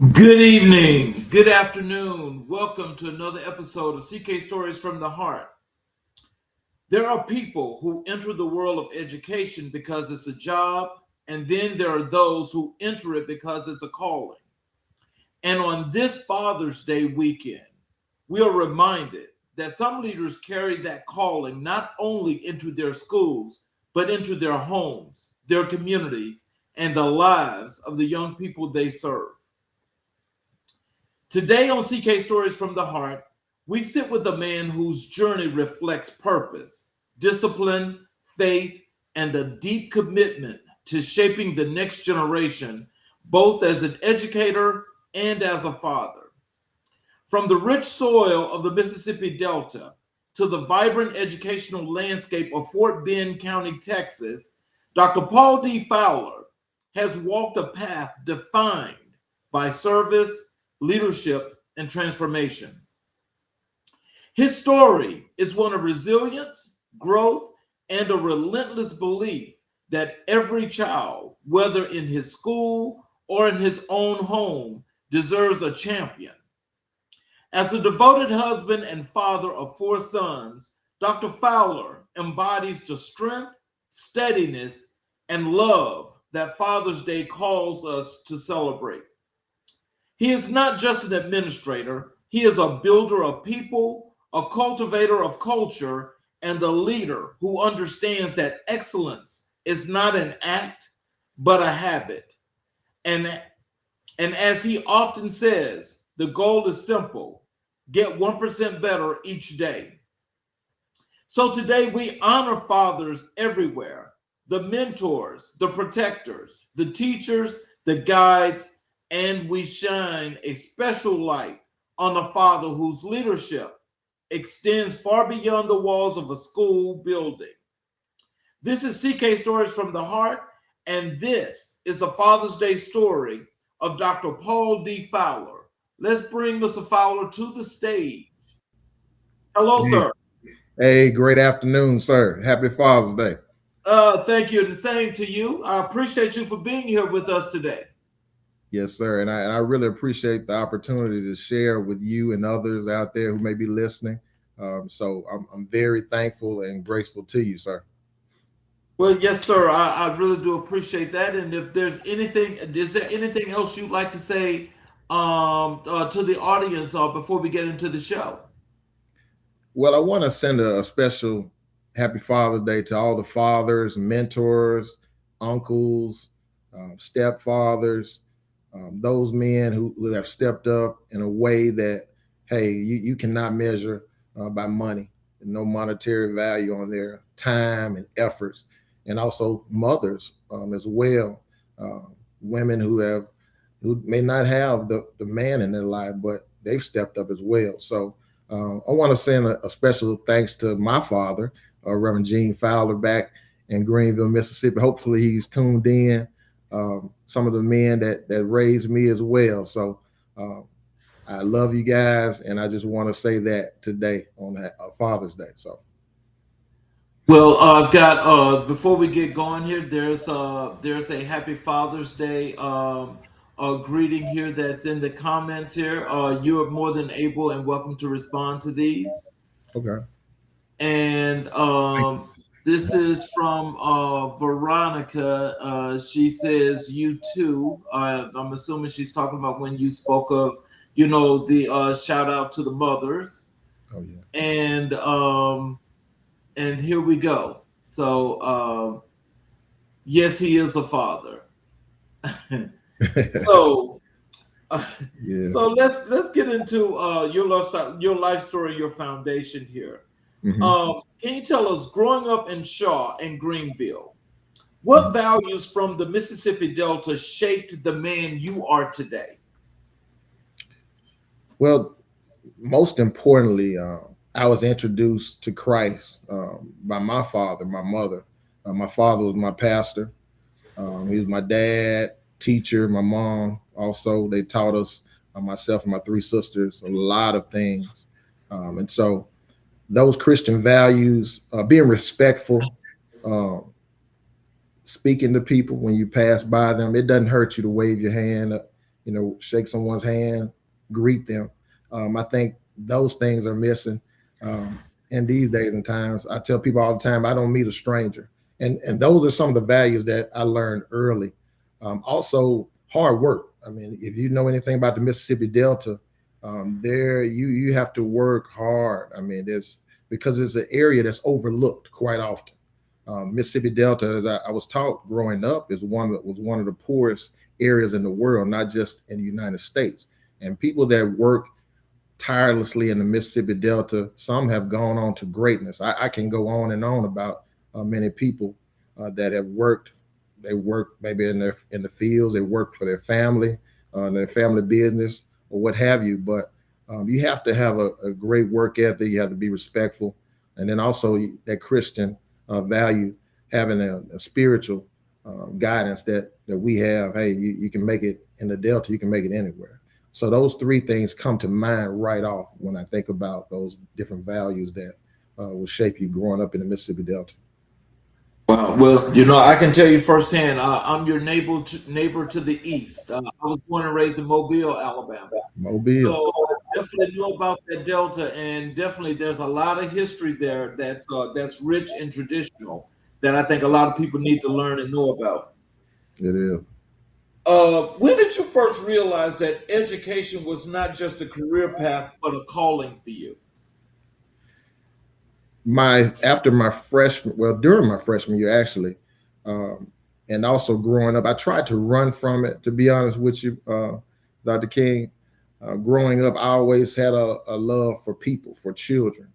Good evening, good afternoon. Welcome to another episode of CK Stories from the Heart. There are people who enter the world of education because it's a job, and then there are those who enter it because it's a calling. And on this Father's Day weekend, we are reminded that some leaders carry that calling not only into their schools, but into their homes, their communities, and the lives of the young people they serve. Today on CK Stories from the Heart, we sit with a man whose journey reflects purpose, discipline, faith, and a deep commitment to shaping the next generation, both as an educator and as a father. From the rich soil of the Mississippi Delta to the vibrant educational landscape of Fort Bend County, Texas, Dr. Paul D. Fowler has walked a path defined by service, leadership, and transformation. His story is one of resilience, growth, and a relentless belief that every child, whether in his school or in his own home, deserves a champion. As a devoted husband and father of four sons, Dr. Fowler embodies the strength, steadiness, and love that Father's Day calls us to celebrate. He is not just an administrator, he is a builder of people, a cultivator of culture, and a leader who understands that excellence is not an act, but a habit. And, and as he often says, the goal is simple: get 1% better each day. So today we honor fathers everywhere, the mentors, the protectors, the teachers, the guides, and we shine a special light on a father whose leadership extends far beyond the walls of a school building. This is CK Stories from the Heart, and this is a Father's Day story of Dr. Paul D. Fowler. Let's bring Mr. Fowler to the stage. Hello, Hey, sir. hey, great afternoon, sir. Happy Father's Day. Thank you, and the same to you. I appreciate you for being here with us today. Yes, sir. And I really appreciate the opportunity to share with you and others out there who may be listening. So I'm very thankful and grateful to you, sir. Well, yes, sir. I really do appreciate that. And if there's anything, is there anything else you'd like to say to the audience before we get into the show? Well, I want to send a special happy Father's Day to all the fathers, mentors, uncles, stepfathers, those men who have stepped up in a way that, hey, you cannot measure by money. No monetary value on their time and efforts, and also mothers as well, uh, women who may not have the man in their life, but they've stepped up as well. So I want to send a special thanks to my father, Reverend Gene Fowler, back in Greenville, Mississippi. Hopefully, he's tuned in. Some of the men that raised me as well. So uh, I love you guys, and I just want to say that today on Father's Day. So Well, I've got before we get going here, there's a Happy Father's Day greeting here that's in the comments here. You are more than able and welcome to respond to these. okay, And thank this is from Veronica. She says, "You too." I'm assuming she's talking about when you spoke of, the shout out to the mothers. you. Oh yeah. And here we go. So, yes, he is a father. so, uh, Yeah. so let's get into your life story, your foundation here. Hmm. Can you tell us, growing up in Shaw and Greenville, what values from the Mississippi Delta shaped the man you are today? Well, most importantly, I was introduced to Christ by my father, my mother. My father was my pastor. He was my dad, teacher, my mom. Also, they taught us, myself and my three sisters, a lot of things. And so, those Christian values, being respectful, speaking to people when you pass by them, it doesn't hurt you to wave your hand. shake someone's hand, greet them. I think those things are missing in these days and times. I tell people all the time, I don't meet a stranger, and those are some of the values that I learned early. Also, hard work. I mean, if you know anything about the Mississippi Delta, there you have to work hard. I mean, because it's an area that's overlooked quite often. Mississippi Delta, as I was taught growing up, was one of the poorest areas in the world, not just in the United States. And people that work tirelessly in the Mississippi Delta, some have gone on to greatness. I can go on and on about many people that have worked. They work maybe in the fields. They work for their family business, or what have you. But you have to have a great work ethic. You have to be respectful, and then also that Christian value, having a spiritual guidance that we have. Hey, you can make it in the Delta. You can make it anywhere. So those three things come to mind right off when I think about those different values that will shape you growing up in the Mississippi Delta. Wow. Well, I can tell you firsthand. I'm your neighbor to the east. I was born and raised in Mobile, Alabama. Mobile. So I definitely know about that Delta, and definitely there's a lot of history there that's rich and traditional that I think a lot of people need to learn and know about. It is. When did you first realize that education was not just a career path but a calling for you? During my freshman year, actually, um, and also growing up, I tried to run from it. To be honest with you, Dr. King, growing up, I always had a love for people, for children.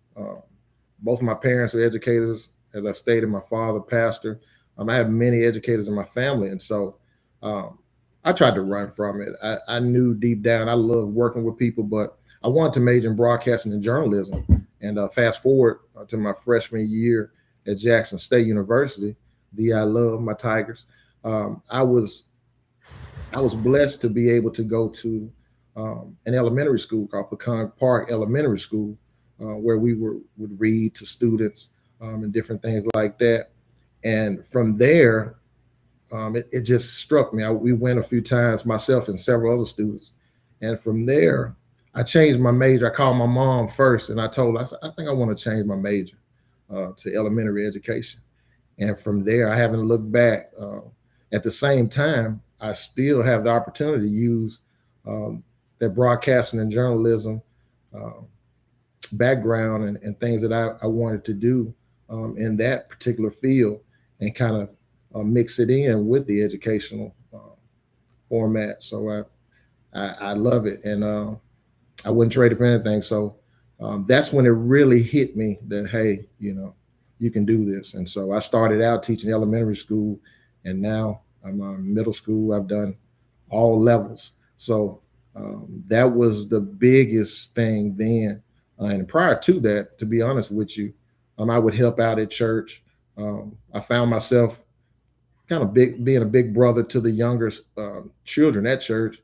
Both my parents were educators, as I stated. My father, pastor. I have many educators in my family, and so um, I tried to run from it. I knew deep down I loved working with people, but I wanted to major in broadcasting and journalism. And fast forward to my freshman year at Jackson State University, I love my Tigers. I was blessed to be able to go to an elementary school called Pecan Park Elementary School, where would read to students and different things like that. And from there, it just struck me. We went a few times, myself and several other students, and from there, I changed my major. I called my mom first, and I told her, I said, I think I want to change my major to elementary education. And from there, I haven't looked back. At the same time, I still have the opportunity to use that broadcasting and journalism uh, background and things that I wanted to do in that particular field, and kind of mix it in with the educational format. So I love it, and I wouldn't trade it for anything. So that's when it really hit me that, hey, you can do this. And so I started out teaching elementary school, and now I'm on middle school. I've done all levels. So that was the biggest thing then. And prior to that, to be honest with you, I would help out at church. I found myself kind of being a big brother to the younger children at church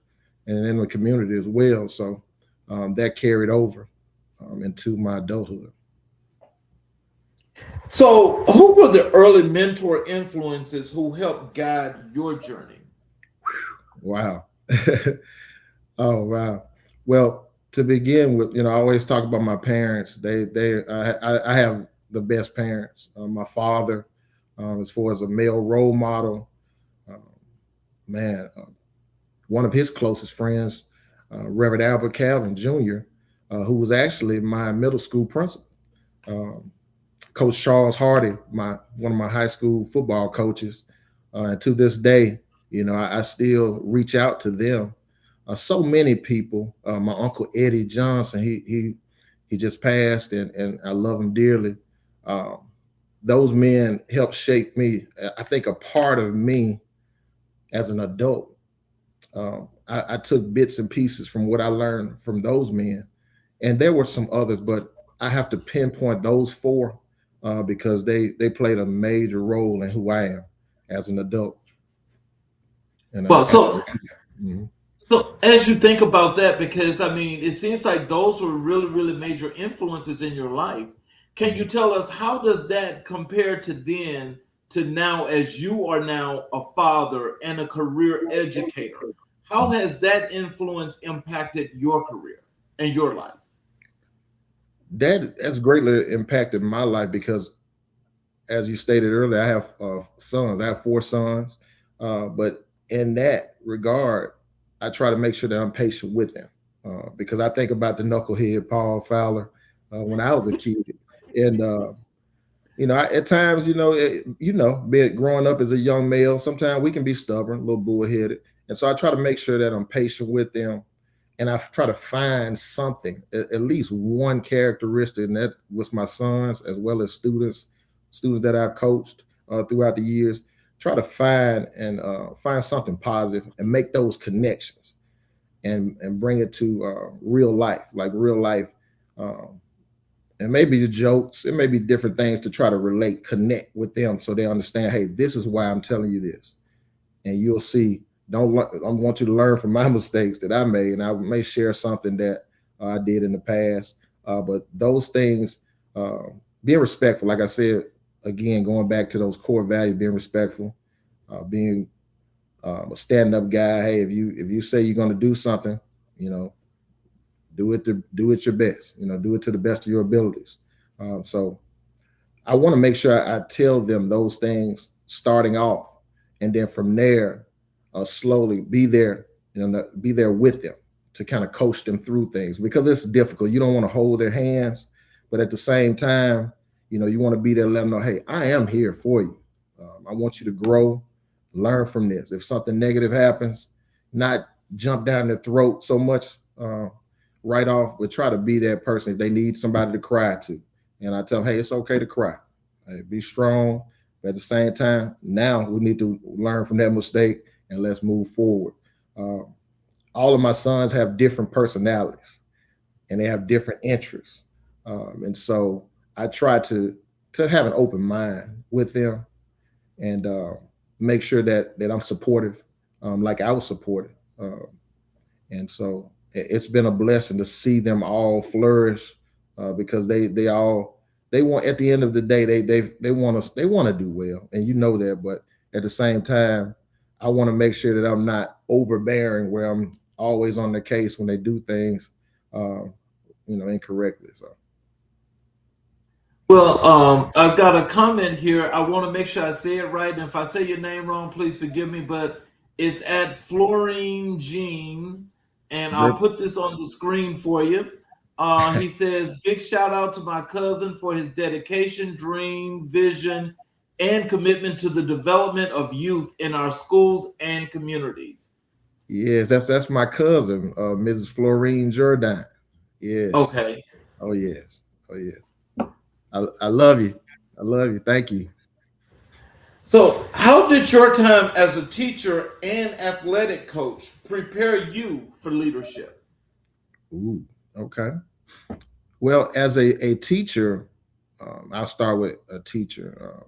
and in the community as well. So that carried over into my adulthood. So, who were the early mentor influences who helped guide your journey? Wow. Oh, wow. Well, to begin with, I always talk about my parents. I have the best parents. My father, as far as a male role model, uh, man, one of his closest friends, Reverend Albert Calvin Jr., who was actually my middle school principal. Um, Coach Charles Hardy, one of my high school football coaches, and to this day, I still reach out to them. So many people. My uncle Eddie Johnson, he just passed, and I love him dearly. Um, those men helped shape me. I think a part of me as an adult. I took bits and pieces from what I learned from those men, and there were some others, but I have to pinpoint those four because they played a major role in who I am as an adult. And Well, as so mhm. so as you think about that, because I mean, it seems like those were really, really major influences in your life. Can you Mhm. tell us how does that compare to then to now, as you are now a father and a career educator? How has that influence impacted your career and your life? That has greatly impacted my life because, as you stated earlier, I have sons. I have four sons, but in that regard, I try to make sure that I'm patient with them because I think about the knucklehead Paul Fowler when I was a kid, and at times, being growing up as a young male, sometimes we can be stubborn, a little bullheaded, and so I try to make sure that I'm patient with them, and I try to find something, at least one characteristic, and that was my sons as well as students that I've coached throughout the years. Try to find something positive and make those connections, and bring it to real life, like real life. Um, and maybe the jokes, it may be different things to try to relate, connect with them so they understand, hey, this is why I'm telling you this. And you'll see, I want you to learn from my mistakes that I made. And I may share something that I did in the past. But those things, being respectful, like I said, again, going back to those core values, being respectful, being a stand-up guy. Hey, if you say you're going to do something, you know, do it your best. Do it to the best of your abilities. So I want to make sure I tell them those things starting off, and then from there, slowly be there with them to kind of coach them through things because it's difficult. You don't want to hold their hands, but at the same time, you want to be there, let them know, hey, I am here for you. I want you to grow, learn from this. If something negative happens, not jump down their throat so much right off, but try to be that person if they need somebody to cry to. And I tell them, hey, it's okay to cry. Hey, be strong. But at the same time, now we need to learn from that mistake and let's move forward. Uh, all of my sons have different personalities and they have different interests. And so I try to have an open mind with them and make sure that I'm supportive, like I was supported. And so it's been a blessing to see them all flourish because they want, at the end of the day, they want to do well, and that. But at the same time, I want to make sure that I'm not overbearing, where I'm always on the case when they do things, uh, incorrectly. So Well, I've got a comment here. I want to make sure I say it right. And if I say your name wrong, please forgive me. But it's at Florine Jean, and I'll Rip- put this on the screen for you. He says, "Big shout out to my cousin for his dedication, dream, vision, and commitment to the development of youth in our schools and communities." yes, that's my cousin, Mrs. Florine Jordan. Yes. Okay. Oh yes. Oh yeah. I love you. I love you. Thank you. So, how did your time as a teacher and athletic coach prepare you for leadership? Ooh. Okay. Well, as a teacher, I'll start with a teacher.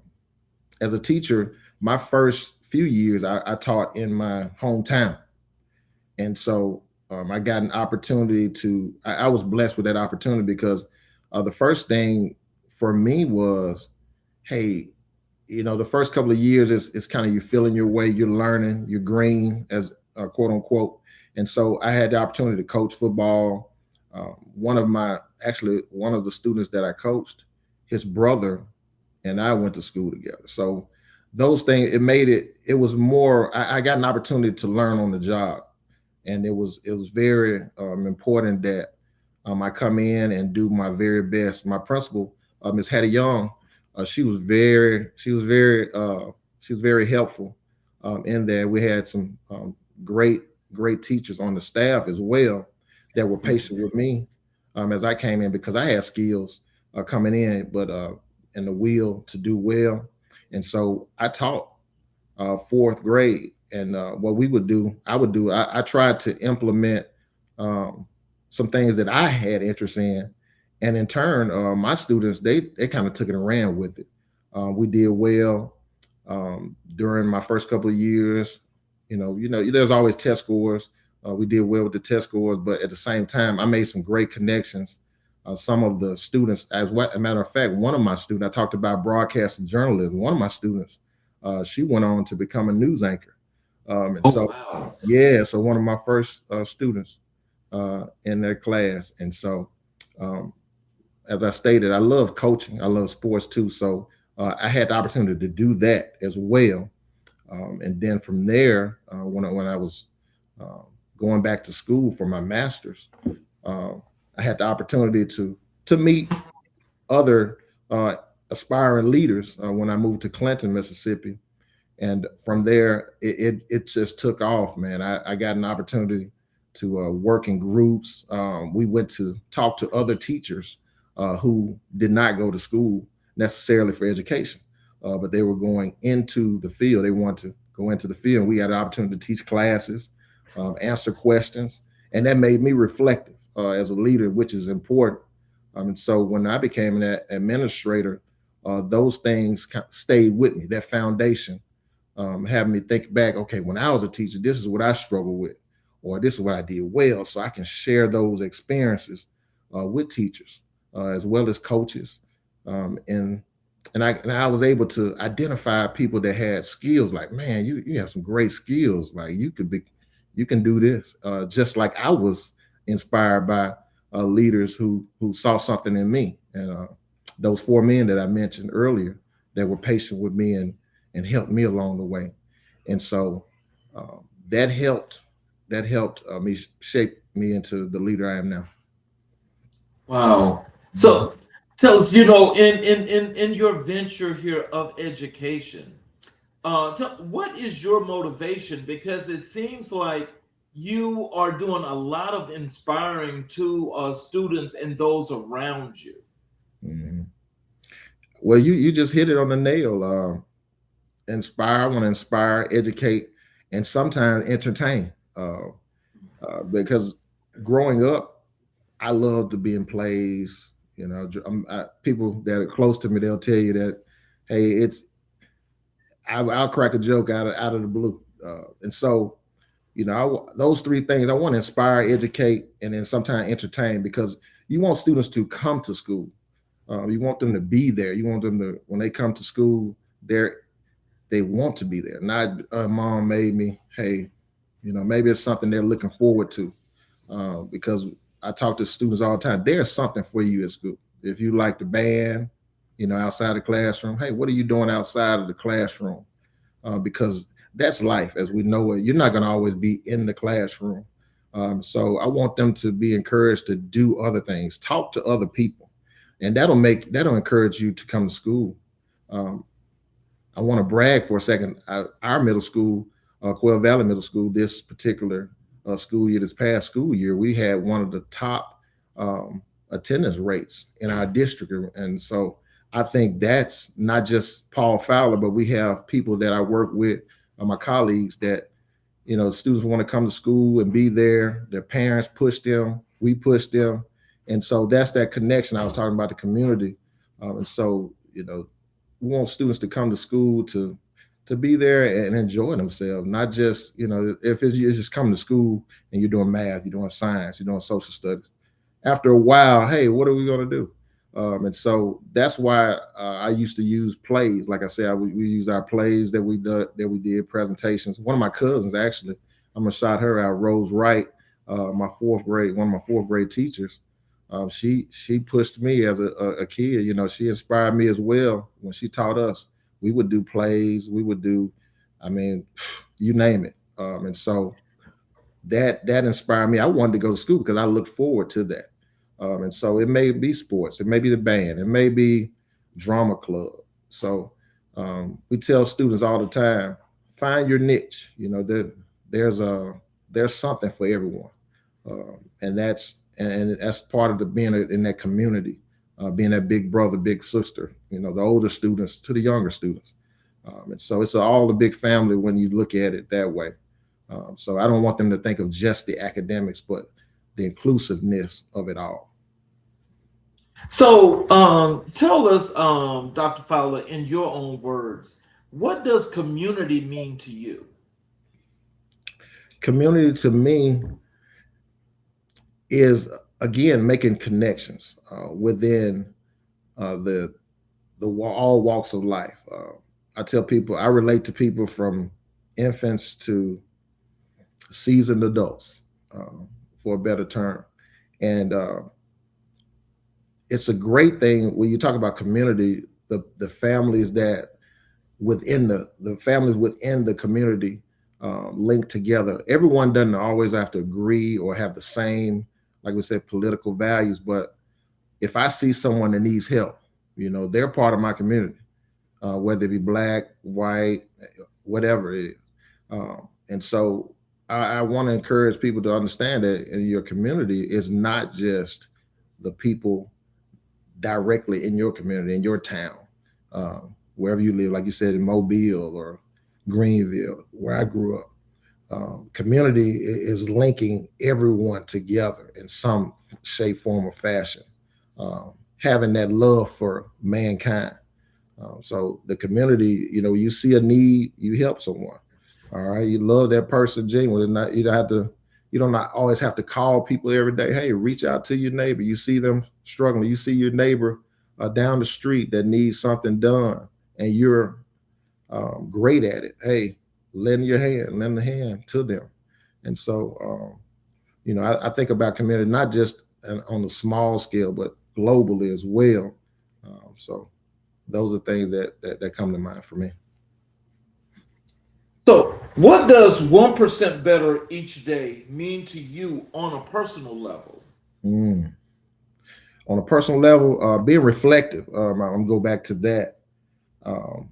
As a teacher, my first few years, I taught in my hometown, and so I got an opportunity to. I was blessed with that opportunity because the first thing for me was, hey, the first couple of years is kind of you feeling your way, you're learning, you're green as quote unquote, and so I had the opportunity to coach football. One of the students that I coached, his brother and I went to school together. So those things, it was more. I got an opportunity to learn on the job, and it was very important that I come in and do my very best. My principal, Miss Hattie Young, she was very helpful in there. We had some great teachers on the staff as well that were patient with me as I came in because I had skills coming in, but and the will to do well. And so I taught fourth grade. And what we would do, I tried to implement um, some things that I had interest in. And in turn, my students, they kind of took it and ran with it. We did well during my first couple of years. There's always test scores. We did well with the test scores, but at the same time, I made some great connections. Some of the students, a matter of fact, one of my students, I talked about broadcast and journalism. One of my students, she went on to become a news anchor. And Oh, so, wow. yeah, so one of my first students in their class. And so, um, as I stated, I love coaching. I love sports too. So I had the opportunity to do that as well. And then from there, when I was uh, going back to school for my master's, uh, I had the opportunity to meet other uh, aspiring leaders when I moved to Clinton, Mississippi. And from there, it just took off, man. I got an opportunity to work in groups. We went to talk to other teachers who did not go to school necessarily for education, but they were going into the field. They wanted to go into the field. We had an opportunity to teach classes, answer questions, and that made me reflective as a leader, which is important. And so when I became an administrator, those things stayed with me. That foundation having me think back, okay, when I was a teacher, this is what I struggled with, or this is what I did well. So I can share those experiences with teachers as well as coaches. And I was able to identify people that had skills like, man, you have some great skills. Like you can do this. Just like I was inspired by leaders who saw something in me. And those four men that I mentioned earlier that were patient with me and helped me along the way. And so that helped. That helped me shape me into the leader I am now. Wow. Mhm. So tell us, you know, in your venture here of education, what is your motivation? Because it seems like you are doing a lot of inspiring to students and those around you. Mhm. Well, you just hit it on the nail. Inspire. I want to inspire, educate, and sometimes entertain. Because growing up, I love to be in plays. You know, people that are close to me, they'll tell you that, hey, I'll crack a joke out of the blue. And so, you know, those three things I want to inspire, educate, and then sometimes entertain because you want students to come to school. You want them to be there. You want them to when they come to school, they want to be there. Not mom made me. Hey, you know, maybe it's something they're looking forward to because I talk to students all the time. There's something for you at school. If you like the band, you know, outside the classroom, hey, what are you doing outside of the classroom? Because that's life as we know it. You're not going to always be in the classroom. So I want them to be encouraged to do other things, talk to other people, and that'll encourage you to come to school. Um, I want to brag for a second. Our middle school, Quail Valley Middle School, this particular school year, this past school year, we had one of the top attendance rates in our district. And so I think that's not just Paul Fowler, but we have people that I work with, my colleagues that, you know, students want to come to school and be there. Their parents push them, we push them. And so that's that connection I was talking about, the community. And so, you know, we want students to come to school to be there and enjoy themselves, not just, you know, if it's just coming to school and you're doing math, you're doing science, you're doing social studies. After a while, hey, what are we going to do? And so that's why I used to use plays. Like I said, we used our plays that we did presentations. One of my cousins, actually, I'm gonna shout her out, Rose Wright, one of my fourth grade teachers. She pushed me as a kid. You know, she inspired me as well when she taught us. We would do plays. We would do, I mean, you name it. And so that inspired me. I wanted to go to school because I looked forward to that. And so it may be sports, it may be the band, it may be drama club. So we tell students all the time, find your niche. You know, there's a there's something for everyone, and that's part of the being in that community, being that big brother, big sister. You know, the older students to the younger students, and so it's all a big family when you look at it that way. So I don't want them to think of just the academics, but the inclusiveness of it all. So tell us, Dr. Fowler, in your own words, what does community mean to you? Community to me is again making connections within the all walks of life. I tell people I relate to people from infants to seasoned adults, uh, for a better term. And it's a great thing when you talk about community, the families that within the families within the community linked together. Everyone doesn't always have to agree or have the same, like we said, political values. But if I see someone that needs help, they're part of my community, whether it be black, white, whatever it is. And so I want to encourage people to understand that in your community is not just the people directly in your community, in your town, wherever you live, like you said, in Mobile or Greenville, where I grew up. Community is linking everyone together in some shape, form, or fashion, having that love for mankind. So the community, you see a need, you help someone. All right, you love that person genuinely. Not you don't have to, you don't not always have to call people every day. Hey, reach out to your neighbor. You see them struggling. You see your neighbor down the street that needs something done, and you're great at it. Hey, lend a hand to them. And so, I think about community not just on a small scale, but globally as well. So those are things that come to mind for me. So, what does 1% better each day mean to you on a personal level? Mm. On a personal level, being reflective. I'm gonna go back to that. Um,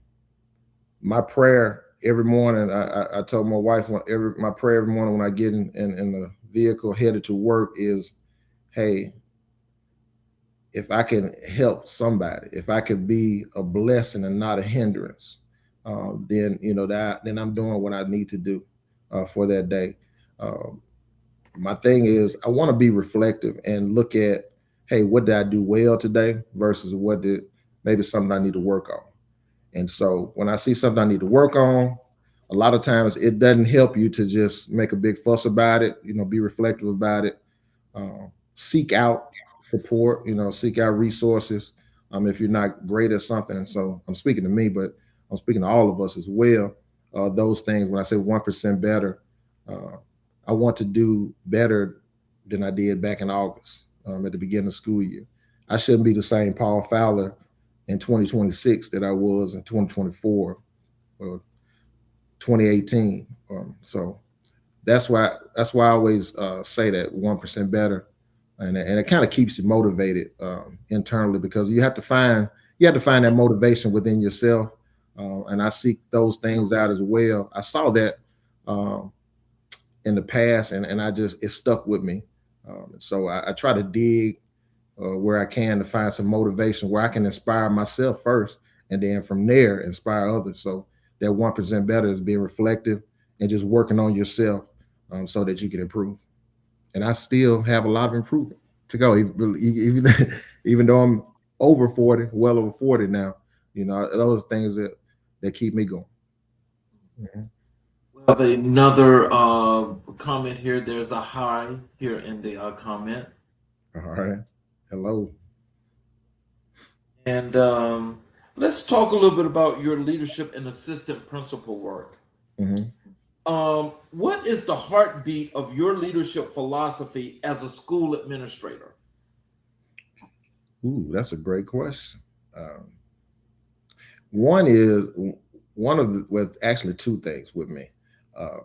my prayer every morning. I told my wife my prayer every morning when I get in the vehicle headed to work is, hey, if I can help somebody, if I could be a blessing and not a hindrance, then then I'm doing what I need to do for that day. Um, my thing is I want to be reflective and look at, hey, what did I do well today versus what did maybe something I need to work on. And so when I see something I need to work on, a lot of times it doesn't help you to just make a big fuss about it, be reflective about it. Seek out support, seek out resources. If you're not great at something. So I'm speaking to me, but I'm speaking to all of us as well. Those things, when I say 1% better, uh, I want to do better than I did back in August, at the beginning of the school year. I shouldn't be the same Paul Fowler in 2026 that I was in 2024 or 2018. So that's why I always say that 1% better, and it kind of keeps you motivated internally, because you have to find that motivation within yourself, and I seek those things out as well. I saw that um, in the past, and it stuck with me. So I try to dig where I can to find some motivation where I can inspire myself first, and then from there inspire others. So that 1% better is being reflective and just working on yourself, so that you can improve. And I still have a lot of improvement to go, even though I'm over 40, well over 40 now. Those things that keep me going. Mhm. We have another comment here. There's a hi here in the comment. All right. Hello. And let's talk a little bit about your leadership and assistant principal work. Hmm. What is the heartbeat of your leadership philosophy as a school administrator? Ooh, that's a great question. Um, one is one of the, well, actually two things with me. Uh,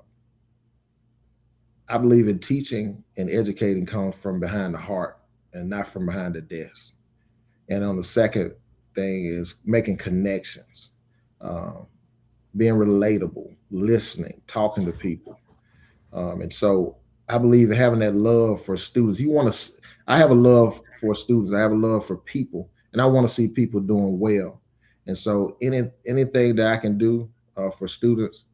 I believe in teaching and educating comes from behind the heart and not from behind the desk. And on the second thing is making connections, um, being relatable, listening, talking to people. And so I believe in having that love for students. I have a love for students. I have a love for people, and I want to see people doing well. And so anything that I can do for students,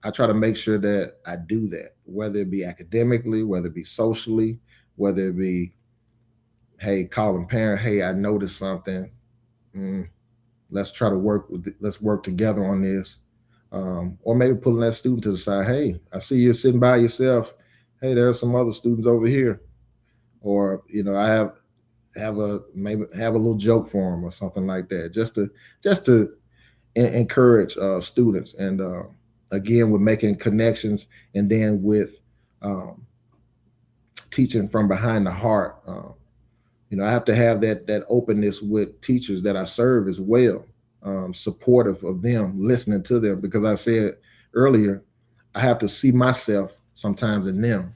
I try to make sure that I do that, whether it be academically, whether it be socially, whether it be, hey, calling parent, hey, I noticed something. Mm, let's try to let's work together on this. Or maybe pulling that student to the side. Hey, I see you sitting by yourself. Hey, there are some other students over here. Or I have a maybe have a little joke for them or something like that, just to encourage students. And again, with making connections, and then with um, teaching from behind the heart. I have to have that openness with teachers that I serve as well, supportive of them, listening to them, because I said earlier, I have to see myself sometimes in them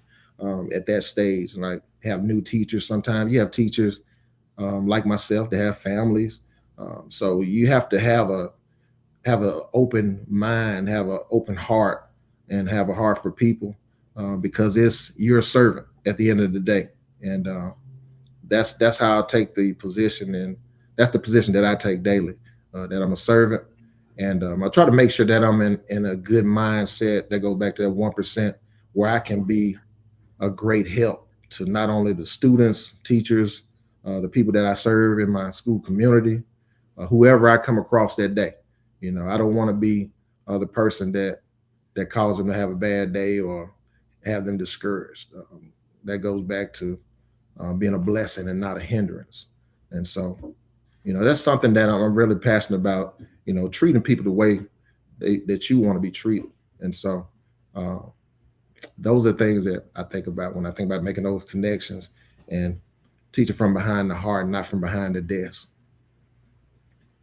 at that stage. And I have new teachers. Sometimes you have teachers like myself that have families, so you have to have an open mind, have an open heart, and have a heart for people, because it's your servant at the end of the day. And that's how I take the position, and that's the position that I take daily. That I'm a servant, and I try to make sure that I'm in a good mindset. That goes back to that 1%, where I can be a great help to not only the students, teachers, the people that I serve in my school community, whoever I come across that day. I don't want to be the person that causes them to have a bad day or have them discouraged. That goes back to being a blessing and not a hindrance. And so, that's something that I'm really passionate about. Treating people the way that you want to be treated. And so, uh, those are things that I think about when I think about making those connections and teaching from behind the heart, not from behind the desk.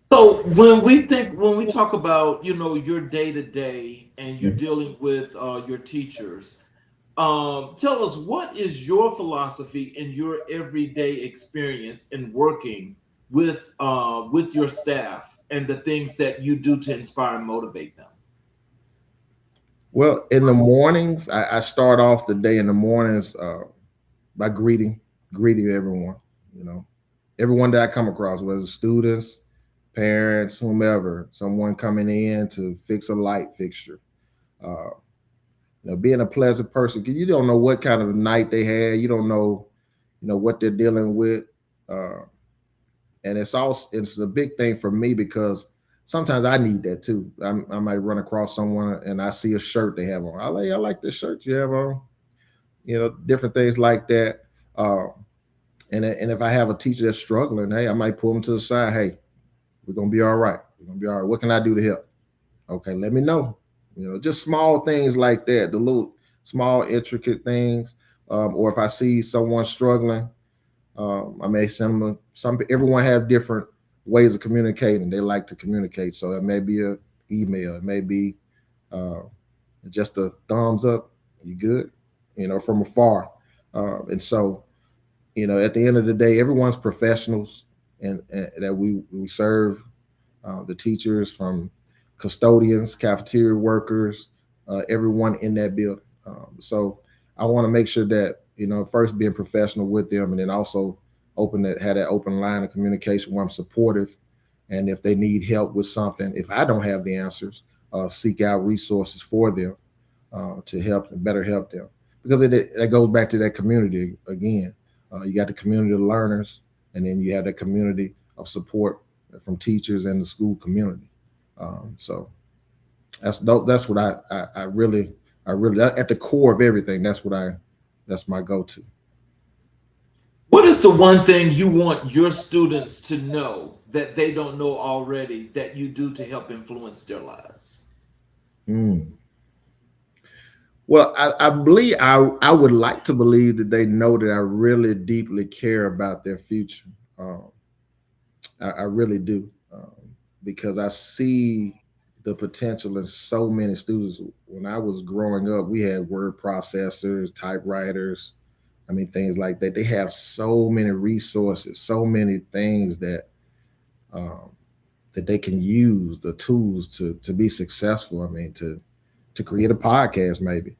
So when we talk about your day to day and you're dealing with your teachers, tell us, what is your philosophy in your everyday experience in working with your staff and the things that you do to inspire and motivate them. Well, in the mornings, I start off the day in the mornings by greeting everyone. You know, everyone that I come across, whether it's students, parents, whomever, someone coming in to fix a light fixture. Uh, being a pleasant person, 'cause you don't know what kind of night they had. You don't know, what they're dealing with. Uh, and it's a big thing for me because sometimes I need that too. I might run across someone and I see a shirt they have on. I like this shirt you have on. Different things like that. And if I have a teacher that's struggling, hey, I might pull them to the side. Hey, we're gonna be all right. We're gonna be all right. What can I do to help? Okay, let me know. Just small things like that. The little small intricate things. Or if I see someone struggling, I may send them some. Everyone has different ways of communicating. They like to communicate, so it may be a email, it may be uh, just a thumbs up. You good? From afar. And so, at the end of the day, everyone's professionals, and that we serve. The teachers, from custodians, cafeteria workers, everyone in that building. So I want to make sure that first being professional with them, and then also had that open line of communication where I'm supportive, and if they need help with something, if I don't have the answers, seek out resources for them to help and better help them, because that goes back to that community again. You got the community of learners, and then you have the community of support from teachers and the school community. So that's what I really at the core of everything. That's my go-to. What is the one thing you want your students to know that they don't know already that you do to help influence their lives? Mm. Well, I believe I would like to believe that they know that I really deeply care about their future. Um, I really do, because I see the potential in so many students. When I was growing up, we had word processors, typewriters. I mean, things like that. They have so many resources, so many things um, that they can use, the tools to be successful. I mean, to create a podcast, maybe.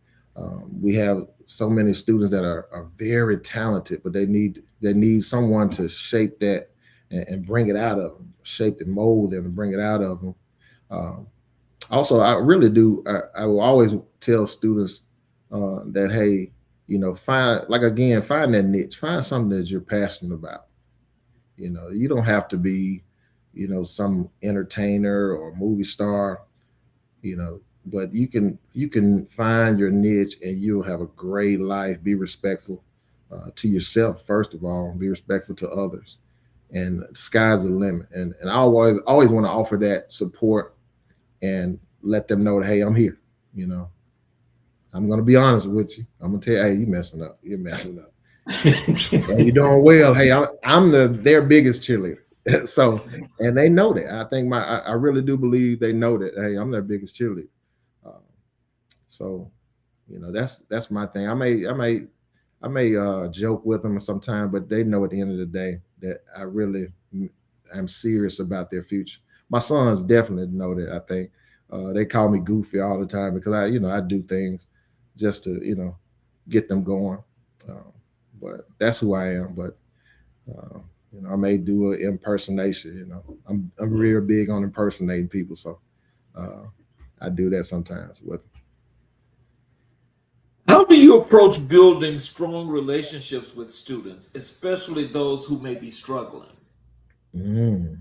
We have so many students that are very talented, but they need someone to shape that and bring it out of them, shape and mold them and bring it out of them. Um, Also, I really do. I will always tell students that, hey, find that niche, find something that you're passionate about. You don't have to be, some entertainer or movie star, but you can find your niche and you'll have a great life. Be respectful to yourself first of all. Be respectful to others, and the sky's the limit. And I always want to offer that support and let them know that, hey, I'm here. You know, I'm gonna be honest with you. I'm gonna tell you, hey, you messing up. You're messing up. And you're doing well. Hey, I'm their biggest cheerleader. So, and they know that. I think I really do believe they know that. Hey, I'm their biggest cheerleader. Uh, so, that's my thing. I may joke with them sometimes, but they know at the end of the day that I really am serious about their future. My sons definitely know that. I think they call me goofy all the time because I do things just to get them going. Uh, but that's who I am. But uh, I may do an impersonation. I'm real big on impersonating people, so uh, I do that sometimes. But How do you approach building strong relationships with students, especially those who may be struggling? mm,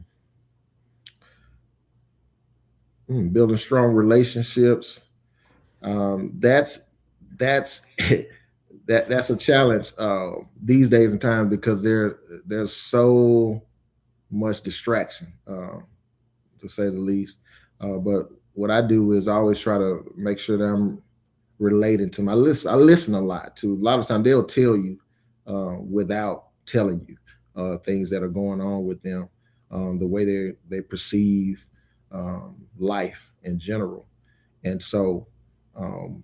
building strong relationships, that's that's a challenge these days and times because there's so much distraction, to say the least. But what I do is I always try to make sure that I'm related to my list. I listen a lot to. A lot of times they'll tell you without telling you things that are going on with them, the way they perceive life in general, and so um,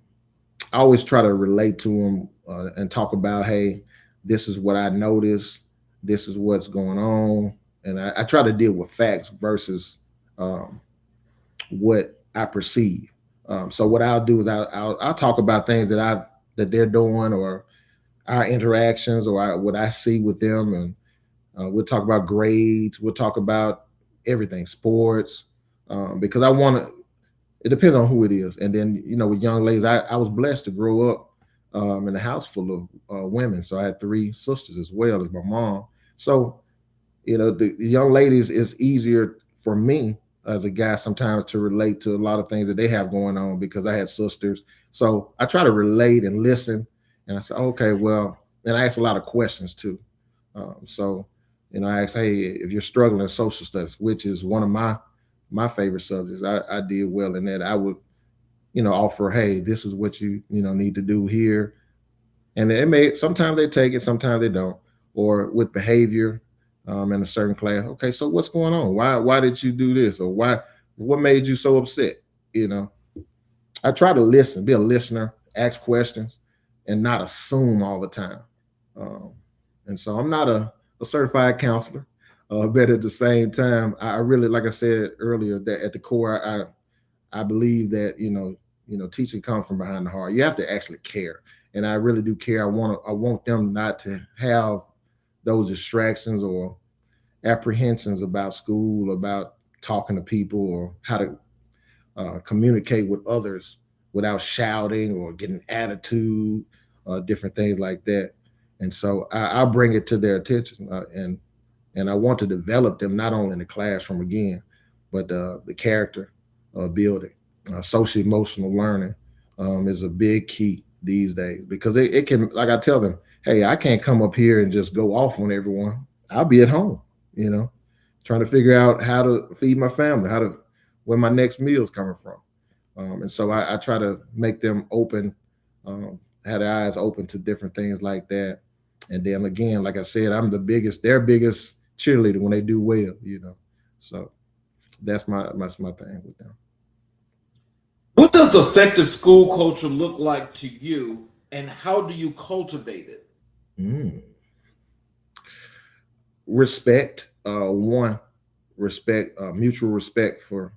I always try to relate to them and talk about, hey, this is what I noticed, this is what's going on, and I try to deal with facts versus um, what I perceive. So what I'll do is I'll talk about things that they're doing or our interactions or what I see with them, and we'll talk about grades. We'll talk about everything, sports, because I want to. It depends on who it is, and then with young ladies, I was blessed to grow up in a house full of women, so I had three sisters as well as my mom. So the young ladies, is easier for me as a guy sometimes to relate to a lot of things that they have going on because I had sisters. So I try to relate and listen. And I say, okay, well, and I ask a lot of questions too. So, I ask, hey, if you're struggling in social studies, which is one of my favorite subjects, I did well in that. I would, offer, hey, this is what you need to do here, and it may sometimes they take it, sometimes they don't. Or with behavior in a certain class, okay, so what's going on? Why did you do this? Or what made you so upset? You know, I try to listen, be a listener, ask questions, and not assume all the time. Um, and so I'm not a certified counselor, but at the same time, I really, like I said earlier, that at the core, I believe that teaching comes from behind the heart. You have to actually care, and I really do care. I want them not to have those distractions or apprehensions about school, about talking to people, or how to communicate with others without shouting or getting attitude, different things like that. And so I'll bring it to their attention, and I want to develop them not only in the classroom again, but the character building, social emotional learning is a big key these days because it can, like I tell them, hey, I can't come up here and just go off on everyone. I'll be at home, you know, trying to figure out how to feed my family, where my next meal is coming from. And so I try to make them open, have their eyes open to different things like that. And then again, like I said, I'm their biggest cheerleader when they do well. So that's my thing with them. What does effective school culture look like to you, and how do you cultivate it? Mm. Respect, one, respect, mutual respect for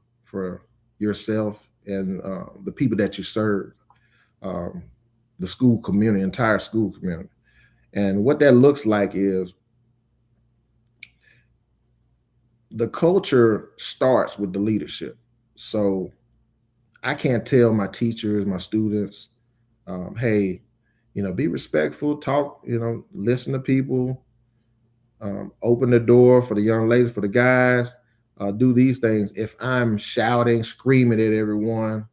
yourself and the people that you serve, um, the school community, entire school community. And what that looks like is the culture starts with the leadership. So I can't tell my teachers, my students, hey, be respectful, talk, listen to people, open the door for the young ladies, for the guys, do these things. If I'm shouting, screaming at everyone,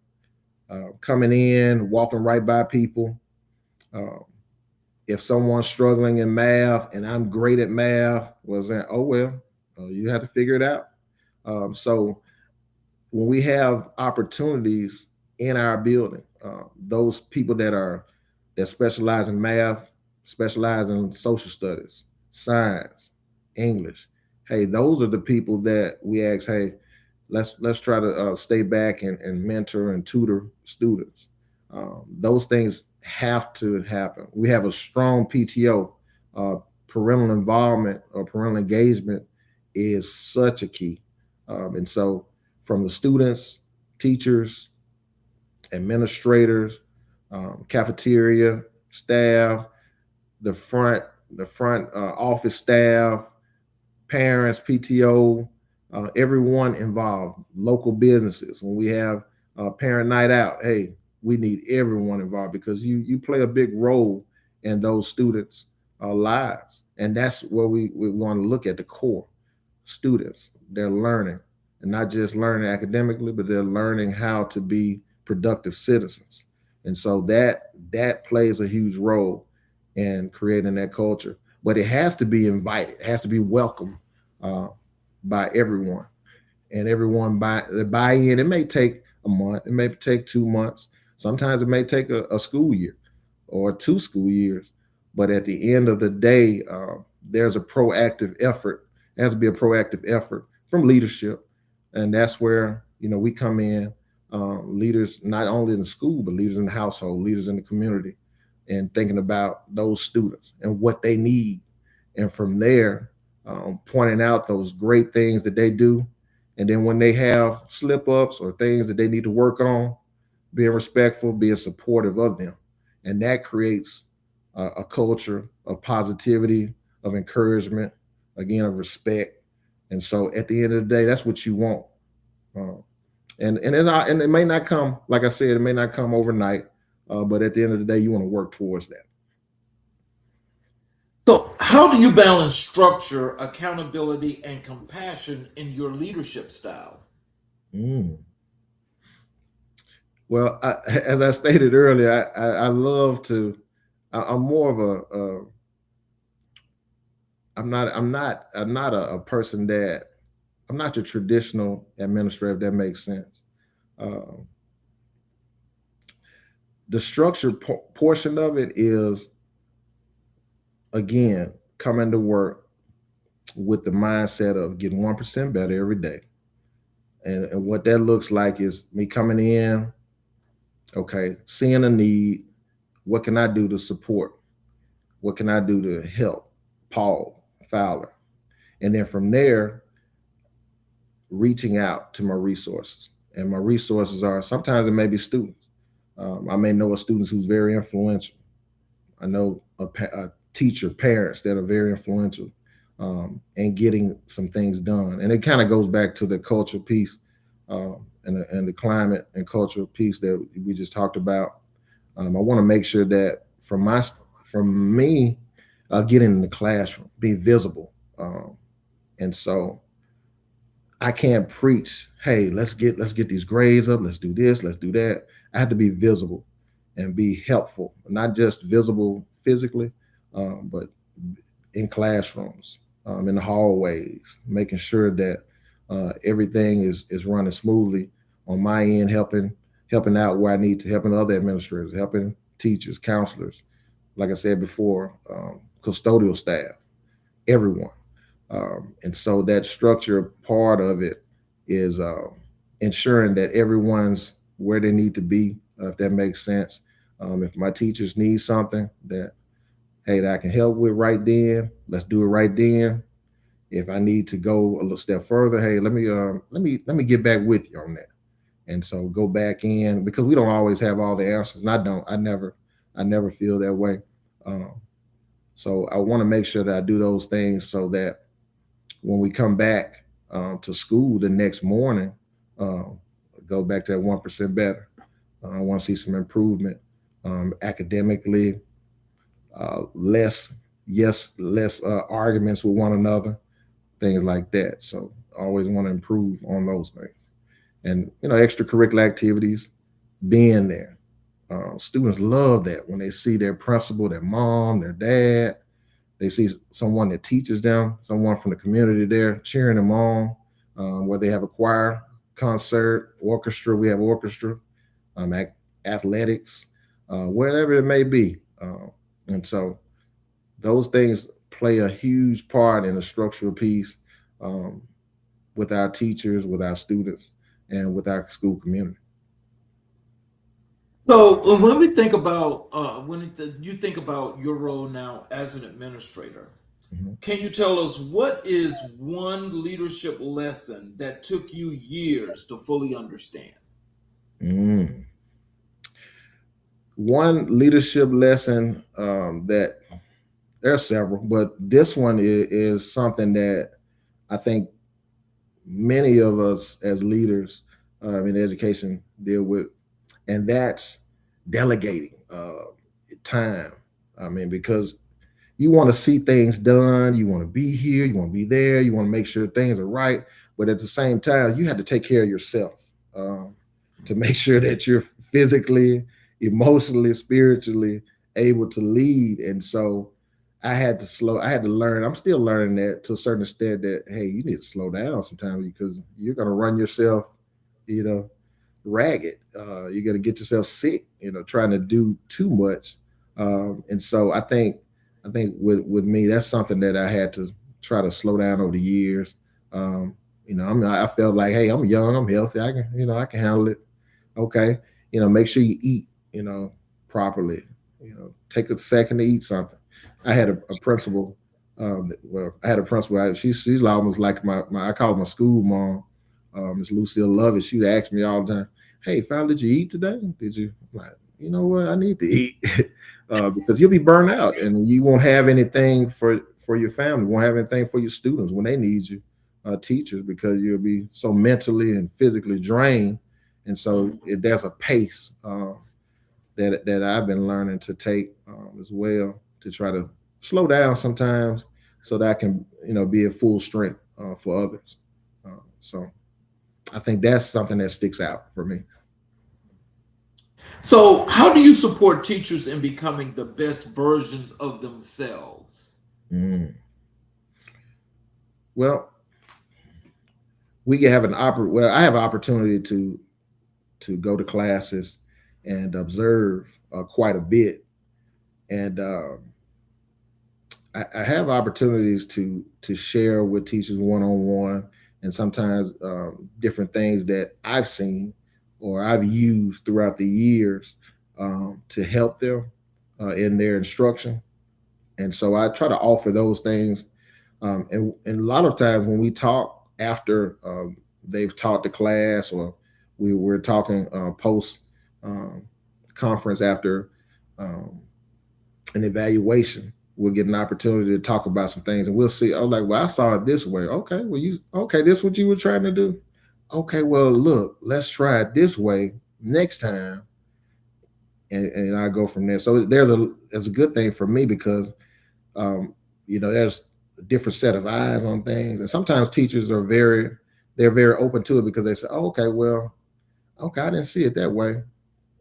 coming in, walking right by people, uh, if someone's struggling in math and I'm great at math, was that, oh, well, you have to figure it out. So when we have opportunities, in our building. Those people that specialize in math, specialize in social studies, science, English. Hey, those are the people that we ask. Hey, let's try to stay back and mentor and tutor students. Those things have to happen. We have a strong PTO. Parental involvement or parental engagement is such a key, and so from the students, teachers, administrators, cafeteria staff, the front office staff, parents, PTO, everyone involved, local businesses. When we have parent night out, hey, we need everyone involved because you play a big role in those students' lives, and that's where we want to look at the core students. They're learning, and not just learning academically, but they're learning how to be productive citizens, and so that plays a huge role in creating that culture. But it has to be invited, it has to be welcomed uh, by everyone, and everyone buy in. It may take a month, it may take 2 months, sometimes it may take a school year or 2 school years. But at the end of the day, there's a proactive effort. There has to be a proactive effort from leadership, and that's where we come in. Leaders not only in the school, but leaders in the household, leaders in the community, and thinking about those students and what they need, and from there, pointing out those great things that they do, and then when they have slip ups or things that they need to work on, being respectful, being supportive of them, and that creates a culture of positivity, of encouragement, again of respect. And so, at the end of the day, that's what you want. Uh, and it may not come, like I said, it may not come overnight, but at the end of the day, you want to work towards that. So, how do you balance structure, accountability, and compassion in your leadership style? Mm. Well, as I stated earlier, I love to. I'm more of a. I'm not a person that I'm not your traditional administrator. If that makes sense. Uh, the structure portion of it is, again, coming to work with the mindset of getting 1% better every day, and what that looks like is me coming in, okay, seeing a need. What can I do to support? What can I do to help Paul Fowler? And then from there, reaching out to my resources. And my resources are, sometimes it may be students. I may know a student who's very influential. I know a teacher, parents that are very influential, and getting some things done. And it kind of goes back to the cultural piece, and the climate and cultural piece that we just talked about. I want to make sure that from me, getting in the classroom, be visible, and so I can't preach. Hey, let's get these grades up. Let's do this. Let's do that. I have to be visible and be helpful, not just visible physically, but in classrooms, in the hallways, making sure that everything is running smoothly on my end, helping out where I need to, helping other administrators, helping teachers, counselors, like I said before, custodial staff, everyone. And so that structure part of it is ensuring that everyone's where they need to be, if that makes sense. If my teachers need something that, hey, that I can help with right then, let's do it right then. If I need to go a little step further, hey, let me get back with you on that. And so go back in, because we don't always have all the answers, and I don't. I never feel that way. Um, so I want to make sure that I do those things so that when we come back to school the next morning, uh, go back to that 1% better. I want to see some improvement, academically, less less arguments with one another, things like that. So I always want to improve on those things, and extracurricular activities, being there. Students love that when they see their principal, their mom, their dad. They see someone that teaches them, someone from the community there cheering them on. Where they have a choir, concert, orchestra. We have orchestra. um, athletics, wherever it may be. And so those things play a huge part in the structural piece, um, with our teachers, with our students, and with our school community. So when we think about you think about your role now as an administrator, Mhm. can you tell us what is one leadership lesson that took you years to fully understand? Mm. One leadership lesson, that there are several, but this one is something that I think many of us as leaders, in education deal with, and that's delegating time. I mean, because you want to see things done, you want to be here, you want to be there, you want to make sure things are right, but at the same time, you have to take care of yourself, um, to make sure that you're physically, emotionally, spiritually able to lead. And so I had to learn. I'm still learning that to a certain extent, that hey, you need to slow down sometimes, because you're going to run yourself, you know, ragged. You're going to get yourself sick, trying to do too much. And so I think with me, that's something that I had to try to slow down over the years. Um, I felt like, hey, I'm young, I'm healthy, I can handle it. Okay, make sure you eat, properly. Take a second to eat something. I had a principal. I had a principal. She's almost like my I call her my school mom. Miss Lucille Lovett. She'd ask me all the time, "Hey, Fallon, did you eat today? Did you?" I'm like, you know what? I need to eat, because you'll be burned out, and you won't have anything for your family. Won't have anything for your students when they need you, teachers, because you'll be so mentally and physically drained. And so Mhm. there's a pace, that I've been learning to take, as well, to try to slow down sometimes, so that I can, be at full strength, for others. So I think that's something that sticks out for me. So, how do you support teachers in becoming the best versions of themselves? Mm. Well, we have I have an opportunity to go to classes and observe, quite a bit, and I have opportunities to share with teachers one on one, and sometimes, different things that I've seen or I've used throughout the years, to help them, in their instruction. And so I try to offer those things, and a lot of times when we talk after, they've taught the class, or we were talking, post, um, conference after, um, an evaluation, we'll get an opportunity to talk about some things, and we'll see. Oh, like, well, I saw it this way. Okay, well, this is what you were trying to do. Okay, well, look, let's try it this way next time, and I go from there. So there's a good thing for me, because, um, there's a different set of eyes on things, and sometimes teachers they're very open to it, because they say, oh, okay, well, okay, I didn't see it that way.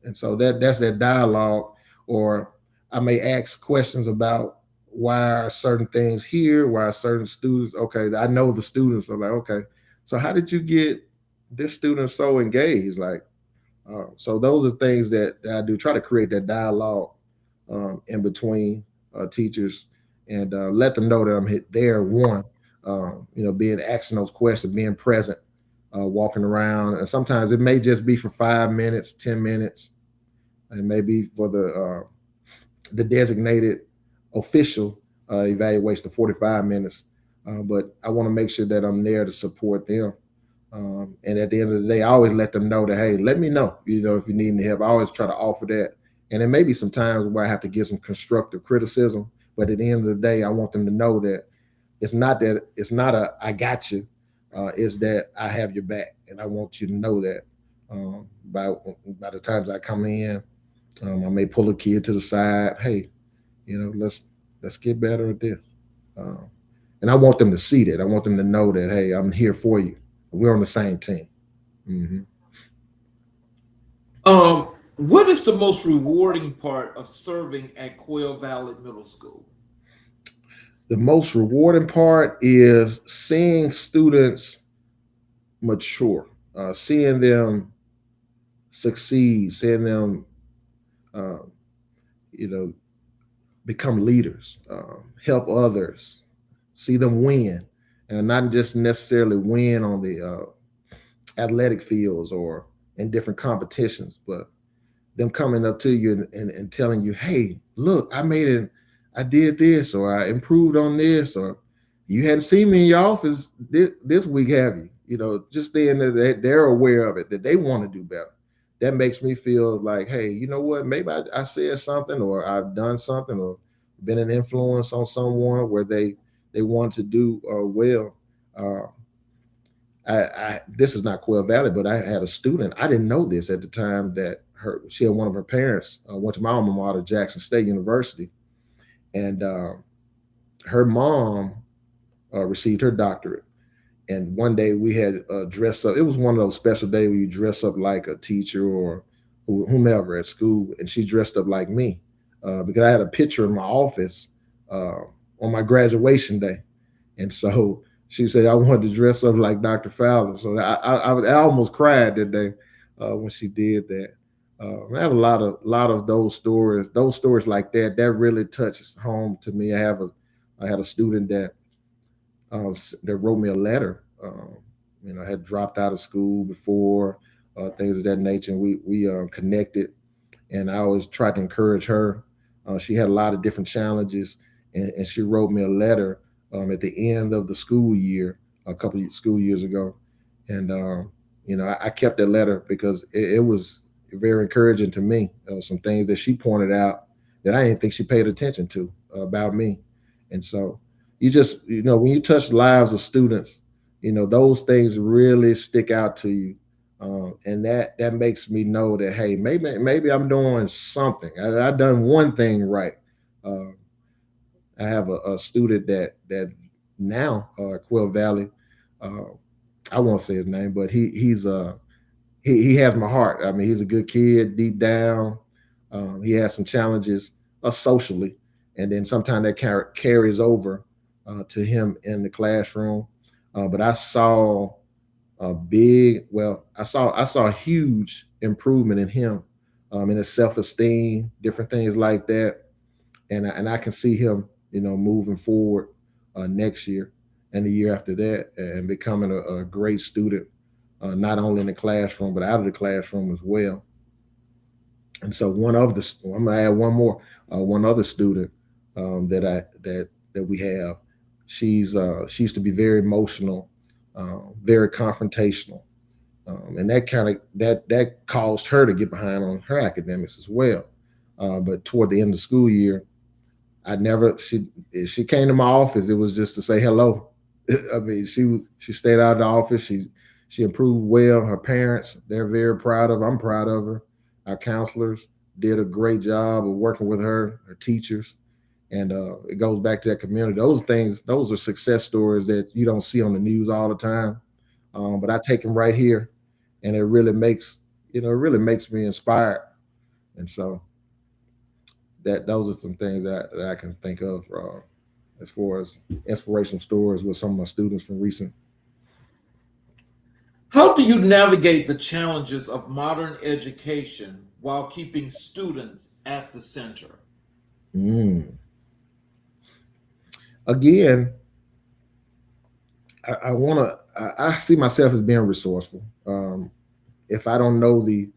And so that's that dialogue. Or I may ask questions about why are certain things here, why are certain students, okay, I know the students are like, okay, so how did you get this student so engaged? Like, so those are things that I do, try to create that dialogue, in between, teachers, and, let them know that I'm there. One, being asking those questions, being present, walking around, and sometimes it may just be for 5 minutes, 10 minutes, and maybe for the designated official, evaluation of 45 minutes. But I want to make sure that I'm there to support them. And at the end of the day, I always let them know that, hey, let me know, if you need any help. I always try to offer that. And there may be some times where I have to give some constructive criticism, but at the end of the day, I want them to know that it's not a I got you. It's that I have your back, and I want you to know that. By the times I come in, I may pull a kid to the side. Hey, let's get better at this. Um, and I want them to see that. I want them to know that, hey, I'm here for you. We're on the same team. Hmm. What is the most rewarding part of serving at Quail Valley Middle School? The most rewarding part is seeing students mature, seeing them succeed, seeing them, uh, you know, become leaders, help others, see them win, and not just necessarily win on the athletic fields or in different competitions, but them coming up to you and telling you, hey, look, I made it, I did this, or I improved on this, or you hadn't seen me in your office this week, have you? You know, just then that they're aware of it, that they want to do better. That makes me feel like, hey, you know what? Maybe I said something, or I've done something, or been an influence on someone where they want to do well. Uh, this is not Quail Valley, but I had a student. I didn't know this at the time that she had one of her parents went to my alma mater, Jackson State University, and her mom received her doctorate. And one day we had dressed up. It was one of those special days where you dress up like a teacher or whomever at school, and she dressed up like me because I had a picture in my office on my graduation day. And so she said I wanted to dress up like Dr. Fowler. So I almost cried that day when she did that. I have a lot of those stories like that. That really touches home to me. I had a student that wrote me a letter. Had dropped out of school before, things of that nature. And we connected, and I always tried to encourage her. She had a lot of different challenges, and she wrote me a letter at the end of the school year, a couple of school years ago. And I kept that letter because it was very encouraging to me. Some things that she pointed out that I didn't think she paid attention to about me. And so when you touch the lives of students, those things really stick out to you. And that makes me know that, hey, maybe I'm doing something. I've done one thing right. Uh, I have a student that now Quill Valley. Uh, I won't say his name, but he has my heart. I mean, he's a good kid deep down. He has some challenges socially, and then sometimes that carries over to him in the classroom. But I saw I saw a huge improvement in him, in his self esteem, different things like that, and I can see him, moving forward next year and the year after that, and becoming a great student, not only in the classroom but out of the classroom as well. And so I'm gonna add one more, one other student that we have. She used to be very emotional, very confrontational, and that caused her to get behind on her academics as well. But toward the end of the school year, I never she came to my office. It was just to say hello. I mean, she stayed out of the office. She improved well. Her parents, they're very proud of her. I'm proud of her. Our counselors did a great job of working with her. Her teachers, and it goes back to that community. Those are success stories that you don't see on the news all the time. But I take them right here, and it really makes me inspired. And so those are some things that I can think of as far as inspirational stories with some of my students from recent. How do you navigate the challenges of modern education while keeping students at the center? Mm. Again, I want to. I see myself as being resourceful. If I don't know the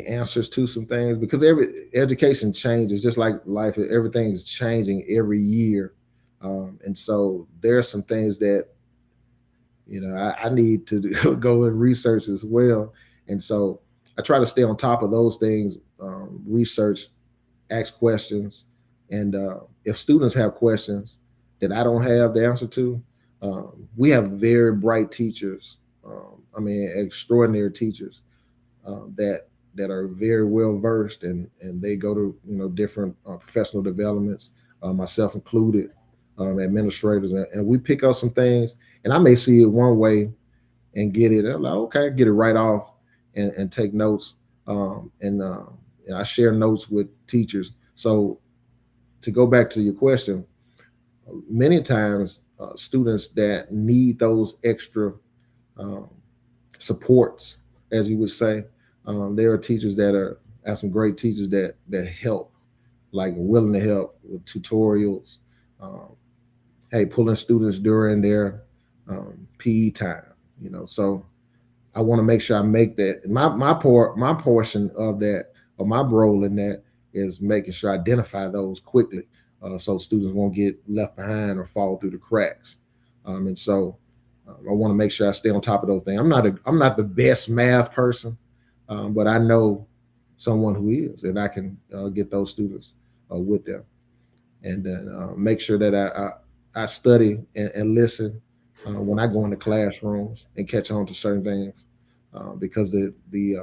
answers to some things, because every education changes, just like life. Everything's changing every year, and so there are some things that I need to go and research as well. And so I try to stay on top of those things, research, ask questions, and if students have questions that I don't have the answer to, we have very bright teachers. I mean, extraordinary teachers that are very well versed, and they go to different professional developments, myself included, administrators, and we pick up some things. And I may see it one way and get it. I'm like, okay, get it right off, and take notes. And I share notes with teachers. So to go back to your question, many times students that need those extra um, supports, as you would say, There are teachers that have some great teachers that help, like willing to help with tutorials. Um, hey, pulling students during their PE time. So I want to make sure I make that my portion of that, or my role in that, is making sure I identify those quickly, so students won't get left behind or fall through the cracks. And so I want to make sure I stay on top of those things. I'm not the best math person, but I know someone who is, and I can get those students with them, and then make sure that I study and listen when I go into classrooms and catch on to certain things, because the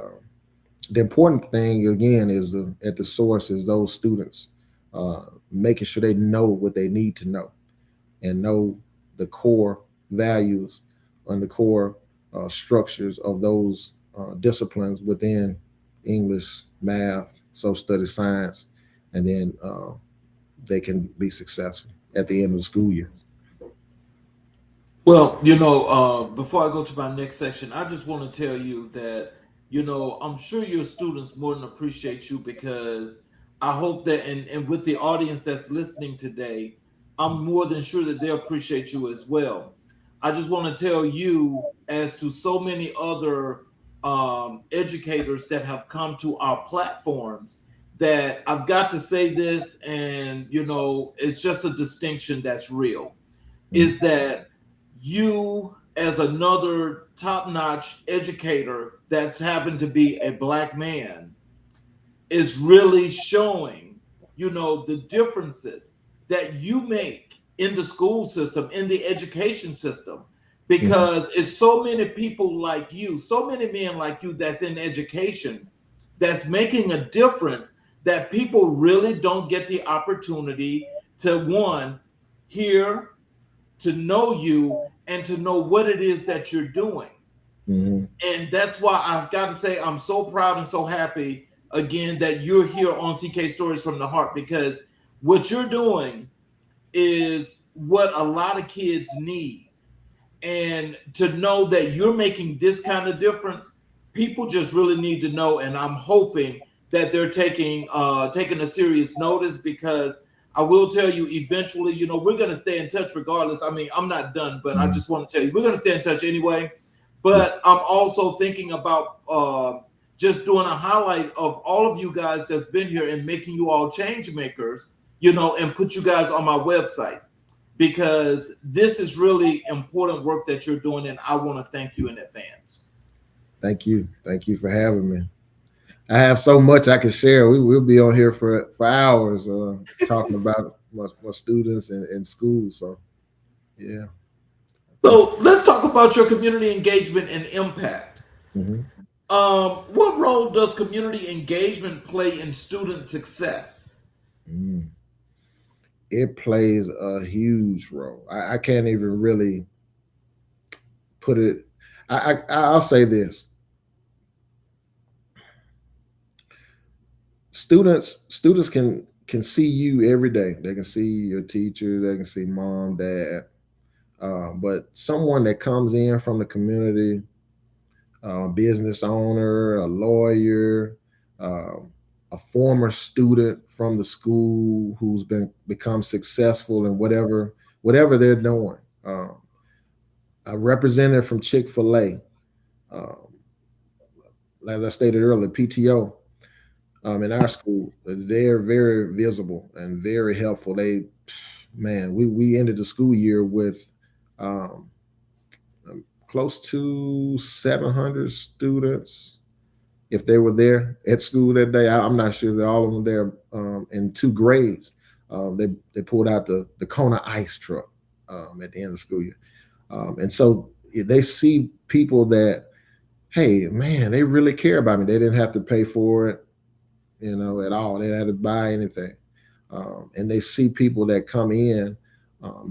important thing again is at the source is those students, making sure they know what they need to know, and know the core values and the core structures of those disciplines within English, math, social studies, science, and then they can be successful at the end of the school year. Well, before I go to my next section, I just want to tell you that, I'm sure your students more than appreciate you, because I hope that, and with the audience that's listening today, I'm more than sure that they appreciate you as well. I just want to tell you, as to so many other educators that have come to our platforms, that I've got to say this, and, it's just a distinction that's real, Mm-hmm. is that you, as another top-notch educator that's happened to be a black man, is really showing, the differences that you make in the school system, in the education system, Mm-hmm. because it's so many people like you, so many men like you that's in education, that's making a difference, that people really don't get the opportunity to, one, hear, to know you, and to know what it is that you're doing. Mm-hmm. And that's why I've got to say I'm so proud and so happy again that you're here on CK Stories from the Heart, because what you're doing is what a lot of kids need. And to know that you're making this kind of difference, people just really need to know. And I'm hoping that they're taking a serious notice, because I will tell you, eventually, we're going to stay in touch regardless. I mean, I'm not done, but I Mm-hmm. just want to tell you, we're going to stay in touch anyway. Yeah. But I'm also thinking about just doing a highlight of all of you guys that's been here, and making you all change makers, and put you guys on my website, because this is really important work that you're doing, and I want to thank you in advance. Thank you. Thank you for having me. I have so much I can share. We'll be on here for hours talking about my students in school. So yeah. So let's talk about your community engagement and impact. Mm-hmm. What role does community engagement play in student success? Mm. It plays a huge role. I can't even really put it. I'll say this: students can see you every day. They can see your teacher. They can see mom, dad. But someone that comes in from the community, business owner, a lawyer, um, a former student from the school who's become successful in whatever they're doing. A representative from Chick-fil-A, um, as I stated earlier, PTO, in our school is very, very visible and very helpful. Man, we ended the school year with um, close to 700 students. If they were there at school that day, I'm not sure that all of them there in two grades. They pulled out the Kona ice truck at the end of the school year, and so they see people that, hey, man, they really care about me. They didn't have to pay for it, at all. They didn't have to buy anything. And they see people that come in,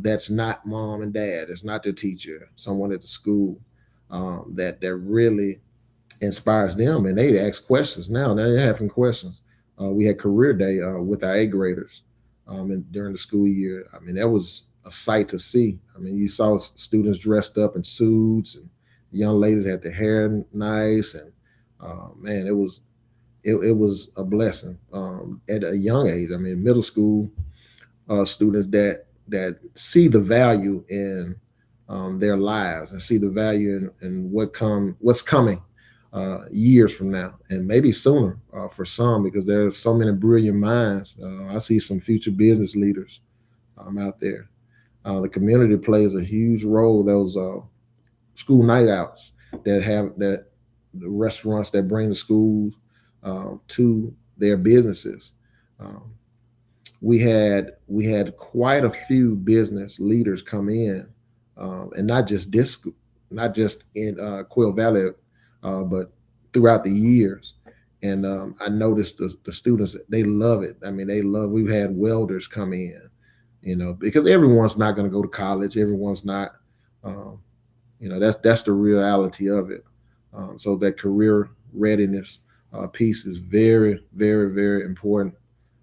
that's not mom and dad, it's not their teacher, someone at the school, that really inspires them, and they ask questions. Now they're having questions. We had career day with our eighth graders, and during the school year. I mean, that was a sight to see. I mean, you saw students dressed up in suits, and young ladies had their hair nice, and Man, it was a blessing at a young age. I mean, middle school students that see the value in their lives and see the value in what's coming years from now and maybe sooner for some because there's so many brilliant minds. I see some future business leaders out there. The community plays a huge role. Those school night outs that the restaurants that bring the schools to their businesses. Um, we had quite a few business leaders come in, and not just this school, not just in Quill Valley, but throughout the years. And I noticed the students they love it. I mean, they love. We've had welders come in, because everyone's not going to go to college. Everyone's not. Um, that's the reality of it. So that career readiness piece is very, very, very important.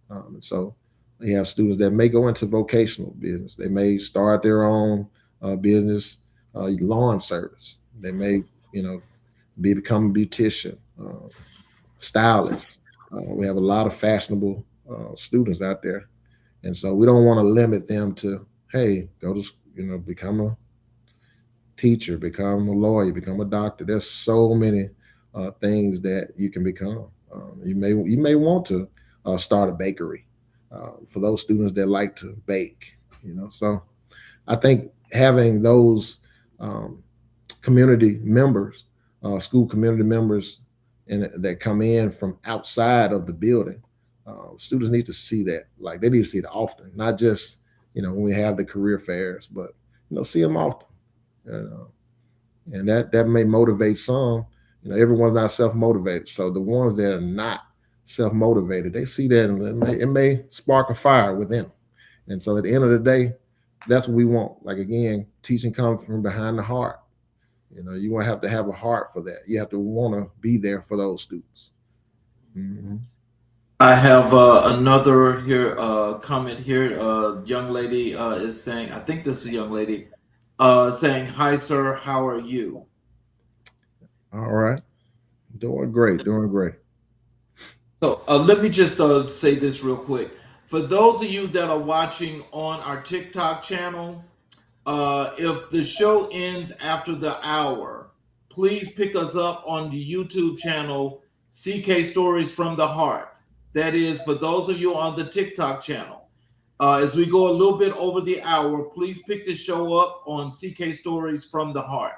And so you have students that may go into vocational business. They may start their own business, lawn service. They may, become a beautician, stylist. We have a lot of fashionable students out there, and so we don't want to limit them to, hey, go to, become a teacher, become a lawyer, become a doctor. There's so many things that you can become. You may want to start a bakery for those students that like to bake. So I think having those um, community members, school community members, and that come in from outside of the building, students need to see that. Like they need to see it often, not just when we have the career fairs, but see them often. And that may motivate some. Everyone's not self motivated, so the ones that are not self motivated, they see that and it may spark a fire within them. And so at the end of the day, that's what we want. Like again, teaching comes from behind the heart. You want to have a heart for that. You have to want to be there for those students. Mm-hmm. I have another here comment here. Young lady is saying, I think this is a young lady saying, "Hi, sir. How are you?" All right, doing great, doing great. So let me just say this real quick. For those of you that are watching on our TikTok channel, if the show ends after the hour, please pick us up on the YouTube channel CK Stories from the Heart. That is for those of you on the TikTok channel. As we go a little bit over the hour, please pick the show up on CK Stories from the Heart.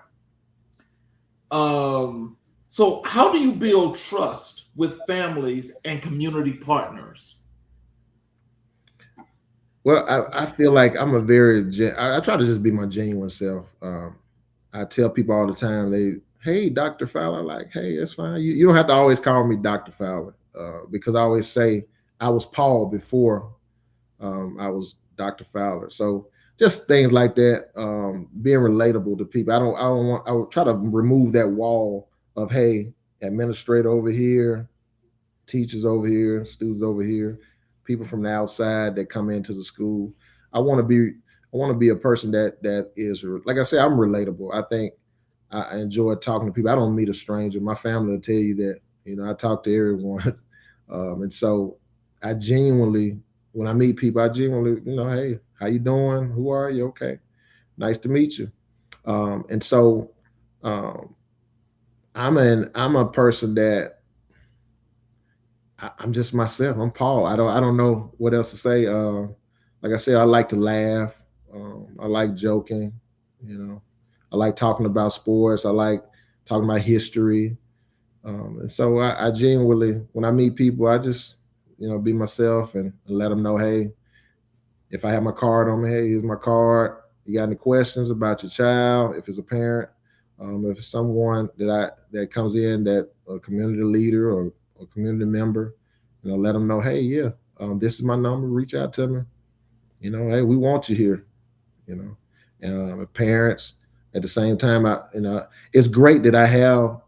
So, how do you build trust with families and community partners? Well, I feel like I'm a I try to just be my genuine self. I tell people all the time, hey, Dr. Fowler, like, hey, it's fine. You don't have to always call me Dr. Fowler because I always say I was Paul before I was Dr. Fowler. So just things like that, being relatable to people. I would try to remove that wall of, hey, administrator over here, teachers over here, students over here, people from the outside that come into the school. I want to be a person that is, like I said, I'm relatable. I think I enjoy talking to people. I don't meet a stranger. My family will tell you that. I talk to everyone, and so I genuinely, when I meet people, I genuinely, hey, how you doing? Who are you? Okay, nice to meet you. And so um, I'm a person that I'm just myself. I'm Paul. I don't know what else to say. Like I said, I like to laugh. I like joking. You know, I like talking about sports. I like talking about history. And so I genuinely, when I meet people, I just be myself and let them know, hey, if I have my card on me, hey, here's my card. You got any questions about your child? If it's a parent, if it's someone that comes in that a community leader or a community member, let them know, hey, yeah, this is my number. Reach out to me. Hey, we want you here. Parents at the same time. It's great that I have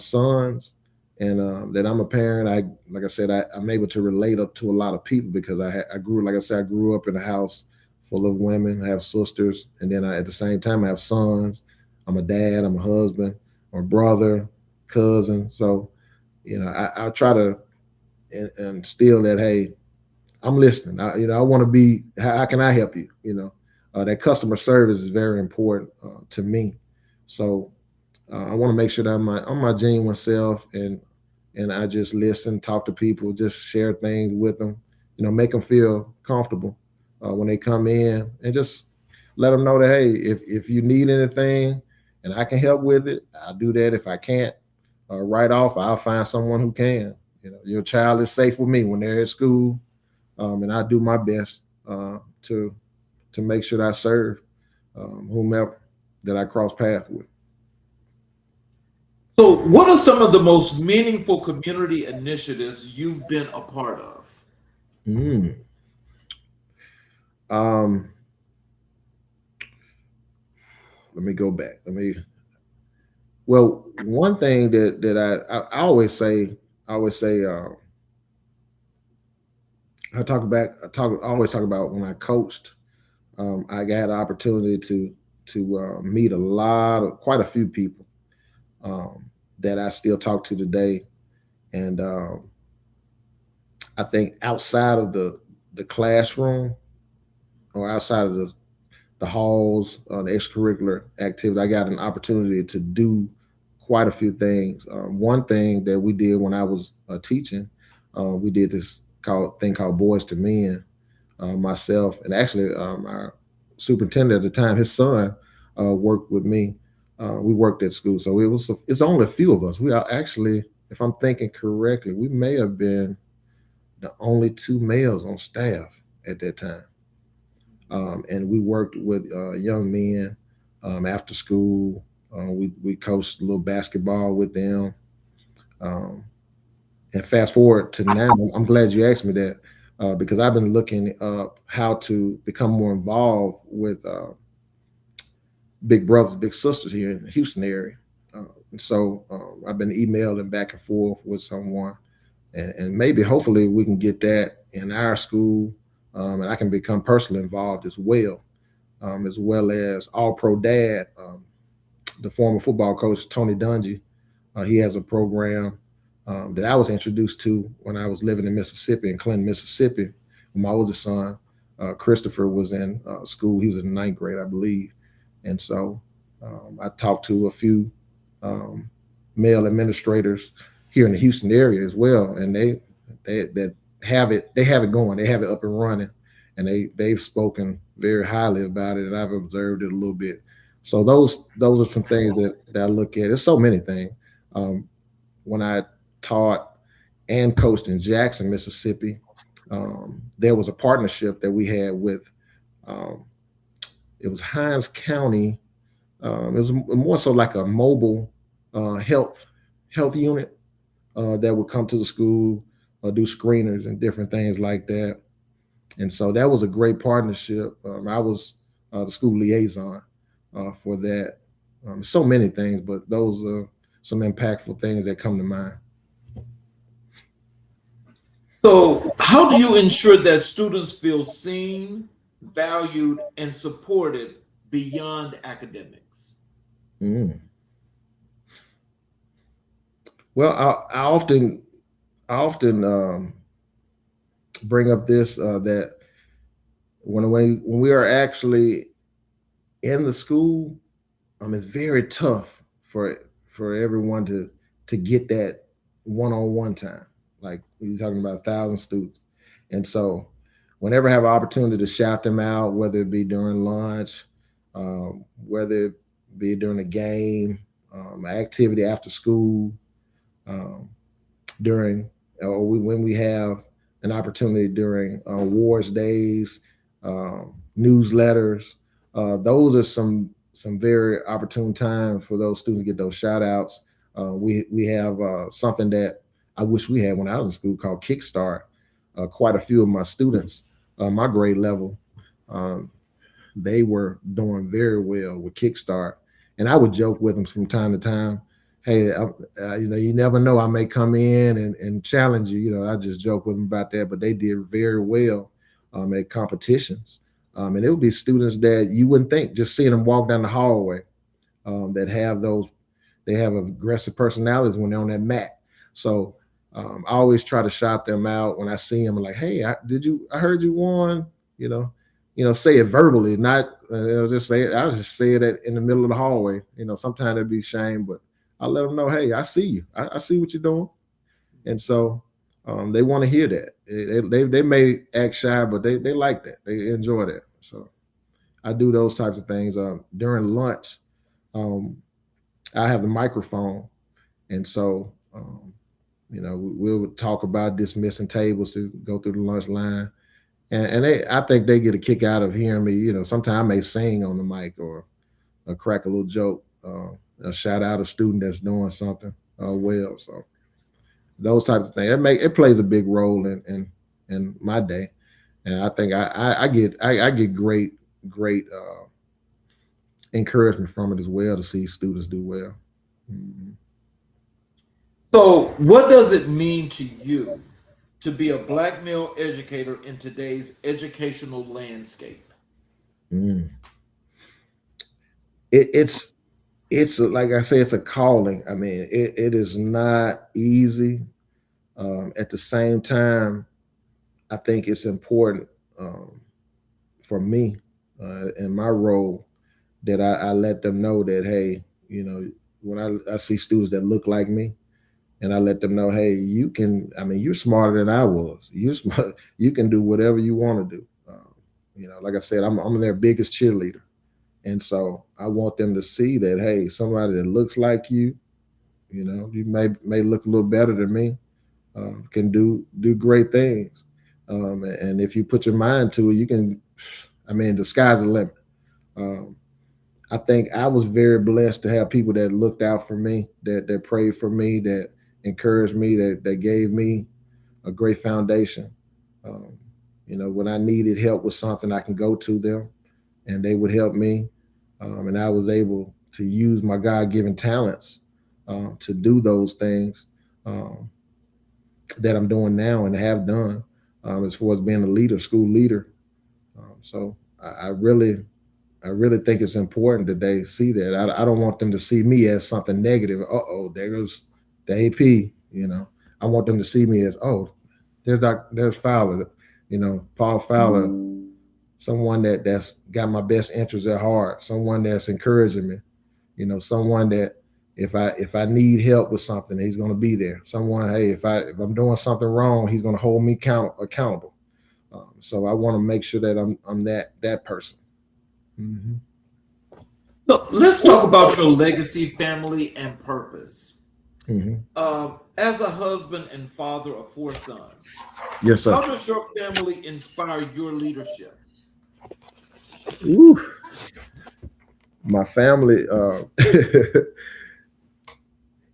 sons and that I'm a parent. Like I said, I'm able to relate up to a lot of people because I grew, like I said, I grew up in a house full of women. I have sisters, and then at the same time I have sons. I'm a dad. I'm a husband. I'm a brother, cousin. So, I try to instill that, hey, I'm listening. I want to be. How can I help you? That customer service is very important to me. So I want to make sure that I'm my genuine self, and I just listen, talk to people, just share things with them. Make them feel comfortable when they come in, and just let them know that, hey, if you need anything and I can help with it, I'll do that. If I can't, right off, I'll find someone who can. Your child is safe with me when they're at school, and I do my best to make sure that I serve whomever that I cross paths with. So, what are some of the most meaningful community initiatives you've been a part of? Mm. Um, Let me go back. Well, one thing that I always say, I always talk about when I coached. I got an opportunity to meet quite a few people that I still talk to today, and I think outside of the classroom, or outside of the halls, the extracurricular activity, I got an opportunity to do quite a few things. One thing that we did when I was teaching, we did this called Boys to Men. Myself and actually our superintendent at the time, his son worked with me. We worked at school, so it's only a few of us. We are actually, if I'm thinking correctly, we may have been the only two males on staff at that time. And we worked with young men after school. We coached a little basketball with them. Um, and fast forward to now, I'm glad you asked me that, because I've been looking up how to become more involved with big brothers, big sisters here in the Houston area. And so I've been emailing back and forth with someone, and maybe hopefully we can get that in our school, and I can become personally involved as well as All Pro Dad, the former football coach Tony Dungy. He has a program that I was introduced to when I was living in Mississippi, in Clinton, Mississippi. When my oldest son, Christopher, was in school. He was in the ninth grade, I believe. And so I talked to a few um, male administrators here in the Houston area as well, and they have it going, they have it up and running, and they've spoken very highly about it, and I've observed it a little bit. So those are some things that I look at. There's so many things. When I taught and coached in Jackson, Mississippi, there was a partnership that we had with um, it was Hines County. It was more so like a mobile health unit that would come to the school, do screeners and different things like that. And so that was a great partnership. I was the school liaison for that. So many things, but those are some impactful things that come to mind. So, how do you ensure that students feel seen, valued, and supported beyond academics? Mm. Well, I often bring up this that when we are actually in the school, it's very tough for everyone to get that one-on-one time. Like you're talking about 1,000 students, and so whenever I have an opportunity to shout them out, whether it be during lunch, whether it be during a game, activity after school, um, during when we have an opportunity during awards days, newsletters. Those are some very opportune times for those students to get those shout outs. We have something that I wish we had when I was in school called Kickstart. Quite a few of my students, my grade level, um, they were doing very well with Kickstart, and I would joke with them from time to time. Hey, you never know. I may come in and challenge you. I just joke with them about that, but they did very well at competitions. And it would be students that you wouldn't think, just seeing them walk down the hallway, that have those they have aggressive personalities when they're on that mat. So I always try to shout them out when I see them. I'm like, hey, I heard you won. You know, say it verbally, not just say it. I'll just say it in the middle of the hallway. Sometimes it'd be shame, but I let them know, hey, I see you. I see what you're doing, and so they want to hear that. They may act shy, but they like that. They enjoy that. So I do those types of things. During lunch, um, I have the microphone, and so we'll talk about dismissing tables to go through the lunch line, and I think they get a kick out of hearing me. Sometimes I may sing on the mic or crack a little joke, shout out a student that's doing something well. So those types of things. It plays a big role in my day, and I think I get great encouragement from it as well to see students do well. Mhm. So, what does it mean to you to be a black male educator in today's educational landscape? Mm. It's like I say, it's a calling. I mean, it is not easy. At the same time, I think it's important for me in my role that I let them know that, hey, when I see students that look like me, and I let them know, hey, you can. I mean, you're smarter than I was. You smart. You can do whatever you want to do. Like I said, I'm their biggest cheerleader, and so I want them to see that, hey, somebody that looks like you may look a little better than me, can do great things, and if you put your mind to it, you can. I mean, the sky's the limit. Um, I think I was very blessed to have people that looked out for me, that prayed for me, that encouraged me, that gave me a great foundation. Um, when I needed help with something, I can go to them, and they would help me, and I was able to use my God-given talents to do those things um, that I'm doing now and have done, as far as being a leader, school leader. So I really think it's important that they see that. I don't want them to see me as something negative. There goes the AP. I want them to see me as, there's Fowler. Paul Fowler, someone that's got my best interests at heart. Someone that's encouraging me. Someone that if I need help with something, he's going to be there. Someone, hey, if I'm doing something wrong, he's going to hold me accountable. So I want to make sure that I'm that person. Mm-hmm. So, let's talk about your legacy, family, and purpose. Mm-hmm. As a husband and father of four sons, Yes, sir. how does your family inspire your leadership? Ooh, my family.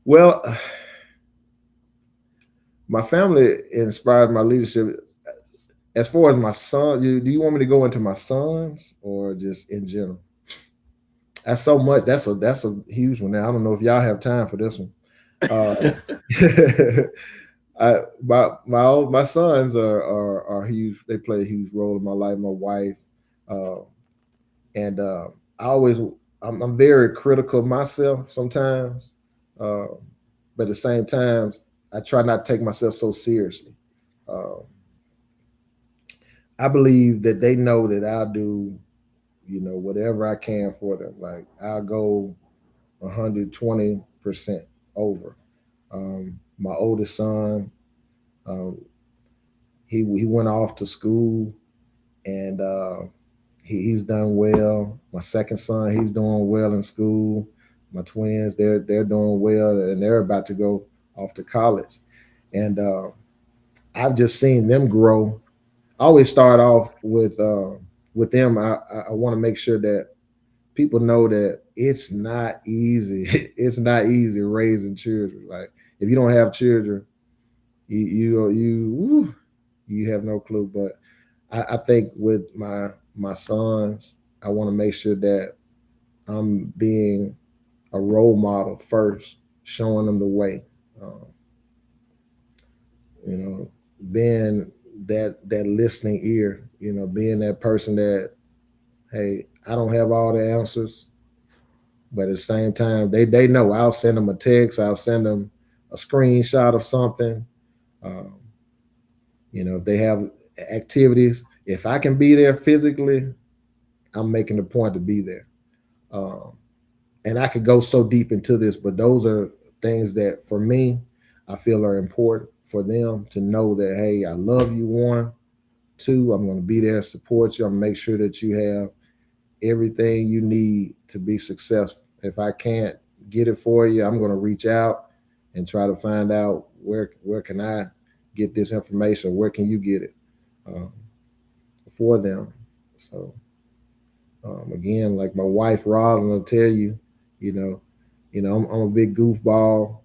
Well, my family inspired my leadership. As far as my son, do you want me to go into my sons or just in general? That's so much. That's a huge one. Now I don't know if y'all have time for this one. Uh, my sons are huge. They play a huge role in my life. My wife, uh, and I always I'm very critical of myself sometimes, uh, but at the same time, I try not to take myself so seriously. Uh, I believe that they know that I'll do whatever I can for them. Like I'll go 120% over. My oldest son, um, he went off to school and he's done well. My second son, he's doing well in school. My twins, they're doing well, and they're about to go off to college. And I've just seen them grow. I always start off with them. I want to make sure that people know that it's not easy. It's not easy raising children. Like if you don't have children, you have no clue. But I think with my sons, I want to make sure that I'm being a role model first, showing them the way. Um, you know, being that listening ear. Being that person that, hey, I don't have all the answers, But at the same time, they know I'll send them a text, I'll send them a screenshot of something. Um, if they have activities, if I can be there physically, I'm making the point to be there. Um, and I could go so deep into this, but those are things that for me, I feel are important for them to know that, hey, I love you. One, two, I'm going to be there, support you. I'm going to make sure that you have everything you need to be successful. If I can't get it for you, I'm going to reach out and try to find out where can I get this information? Where can you get it um, for them? So again, like my wife Roslyn will tell you, you know, I'm a big goofball.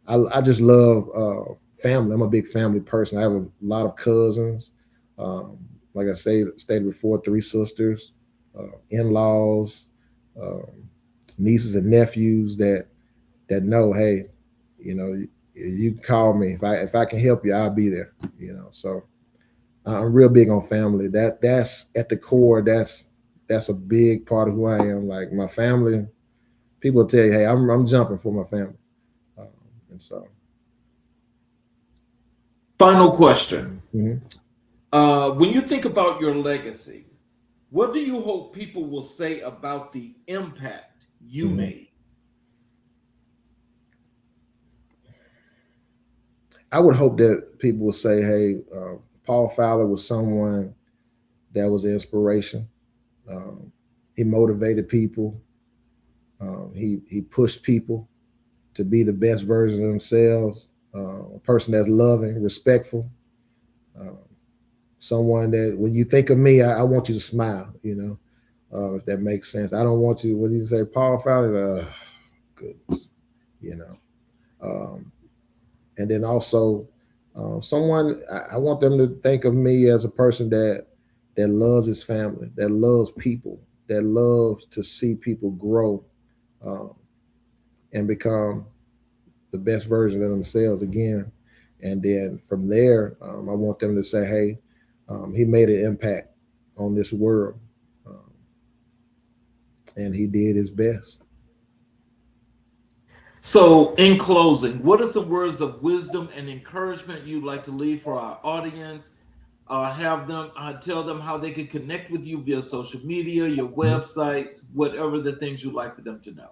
I just love family. I'm a big family person. I have a lot of cousins. Um, like I say, stated before, three sisters, in-laws, um, nieces and nephews that know, hey, you can call me if I can help you, I'll be there. So I'm real big on family. That's at the core. That's a big part of who I am. Like my family, people tell you, hey, I'm jumping for my family, um, and so. Final question. Mhm. When you think about your legacy, what do you hope people will say about the impact you Mhm. made? I would hope that people would say, "Hey, Paul Fowler was someone that was an inspiration. Um, he motivated people. He pushed people to be the best version of themselves. A person that's loving, respectful. Uh, Someone that when you think of me, I want you to smile. If that makes sense. I don't want you. What do you say, Paul Fowler? Goodness, you know. Um, and then also someone I want them to think of me as a person that loves his family, that loves people, that loves to see people grow um, and become the best version of themselves again. And then from there, I want them to say, "Hey, he made an impact on this world, um, and he did his best." So, in closing, what are some words of wisdom and encouragement you'd like to leave for our audience? Have them tell them how they can connect with you via social media, your Mhm. websites, whatever the things you'd like for them to know.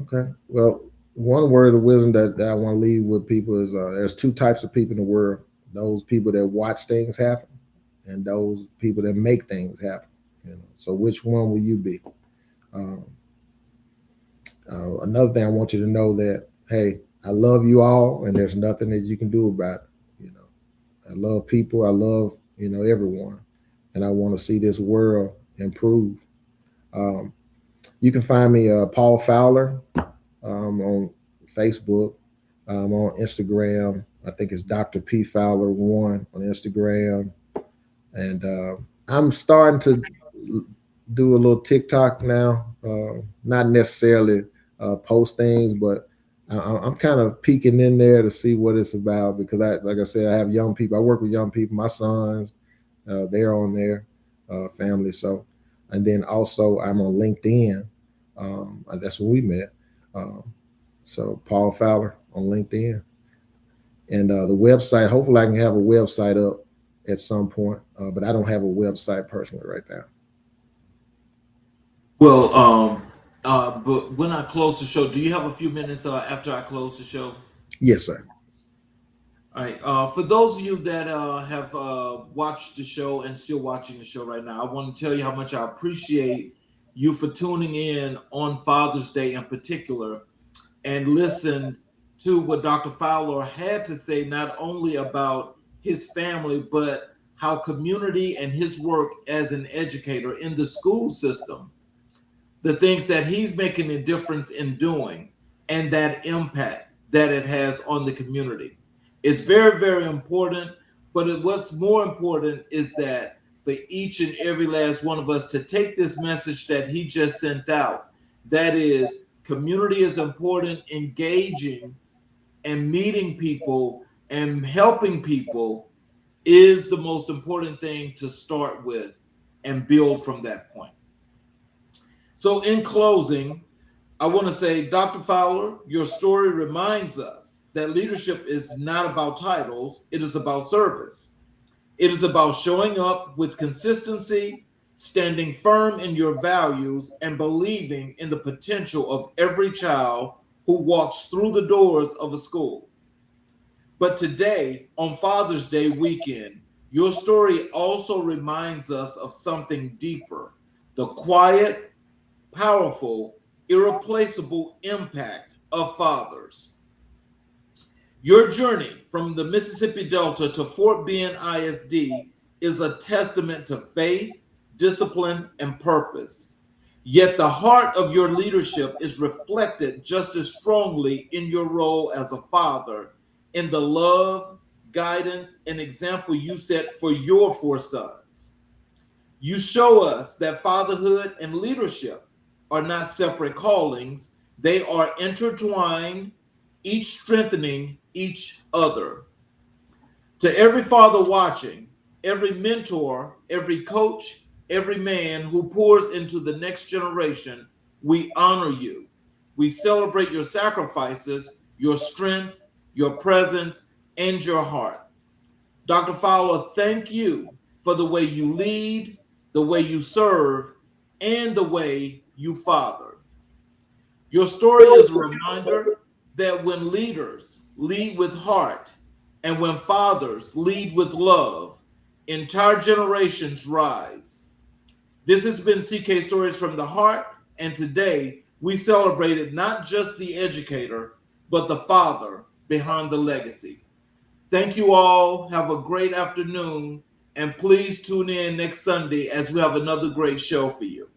Okay. Well, one word of wisdom that I want to leave with people is there's two types of people in the world: those people that watch things happen, and those people that make things happen. So which one will you be? Um, another thing I want you to know that hey, I love you all, and there's nothing that you can do about it. I love people. I love everyone, and I want to see this world improve. Um, you can find me Paul Fowler on Facebook. On Instagram. I think it's Dr. P Fowler one on Instagram, and I'm starting to do a little TikTok now. Not necessarily post things, but I'm kind of peeking in there to see what it's about because like I said, I have young people. I work with young people. My sons, they're on there, family. So, and then also I'm on LinkedIn. That's where we met. Um, so Paul Fowler on LinkedIn, and the website. Hopefully, I can have a website up at some point, but I don't have a website personally right now. Well, but when I close the show, do you have a few minutes after I close the show? Yes, sir. All right. For those of you that have watched the show and still watching the show right now, I want to tell you how much I appreciate you for tuning in on Father's Day in particular and listen to what Dr. Fowler had to say, not only about his family, but how community and his work as an educator in the school system, the things that he's making a difference in doing, and that impact that it has on the community. It's very, very important. But what's more important is that for each and every last one of us to take this message that he just sent out, that is, community is important, engaging and meeting people and helping people is the most important thing to start with and build from that point. So, in closing, I want to say, Dr. Fowler, your story reminds us that leadership is not about titles, it is about service. It is about showing up with consistency, standing firm in your values, and believing in the potential of every child who walks through the doors of a school. But today, on Father's Day weekend, your story also reminds us of something deeper: the quiet, powerful, irreplaceable impact of fathers. Your journey from the Mississippi Delta to Fort Bend ISD is a testament to faith, discipline, and purpose. Yet the heart of your leadership is reflected just as strongly in your role as a father, in the love, guidance, and example you set for your four sons. You show us that fatherhood and leadership are not separate callings, they are intertwined, each strengthening each other. To every father watching, every mentor, every coach, every man who pours into the next generation, we honor you. We celebrate your sacrifices, your strength, your presence, and your heart. Dr. Fowler, thank you for the way you lead, the way you serve, and the way you father. Your story is a reminder that when leaders lead with heart and when fathers lead with love, entire generations rise. This has been CK Stories from the Heart, and today we celebrated not just the educator, but the father behind the legacy. Thank you all. Have a great afternoon, and please tune in next Sunday as we have another great show for you.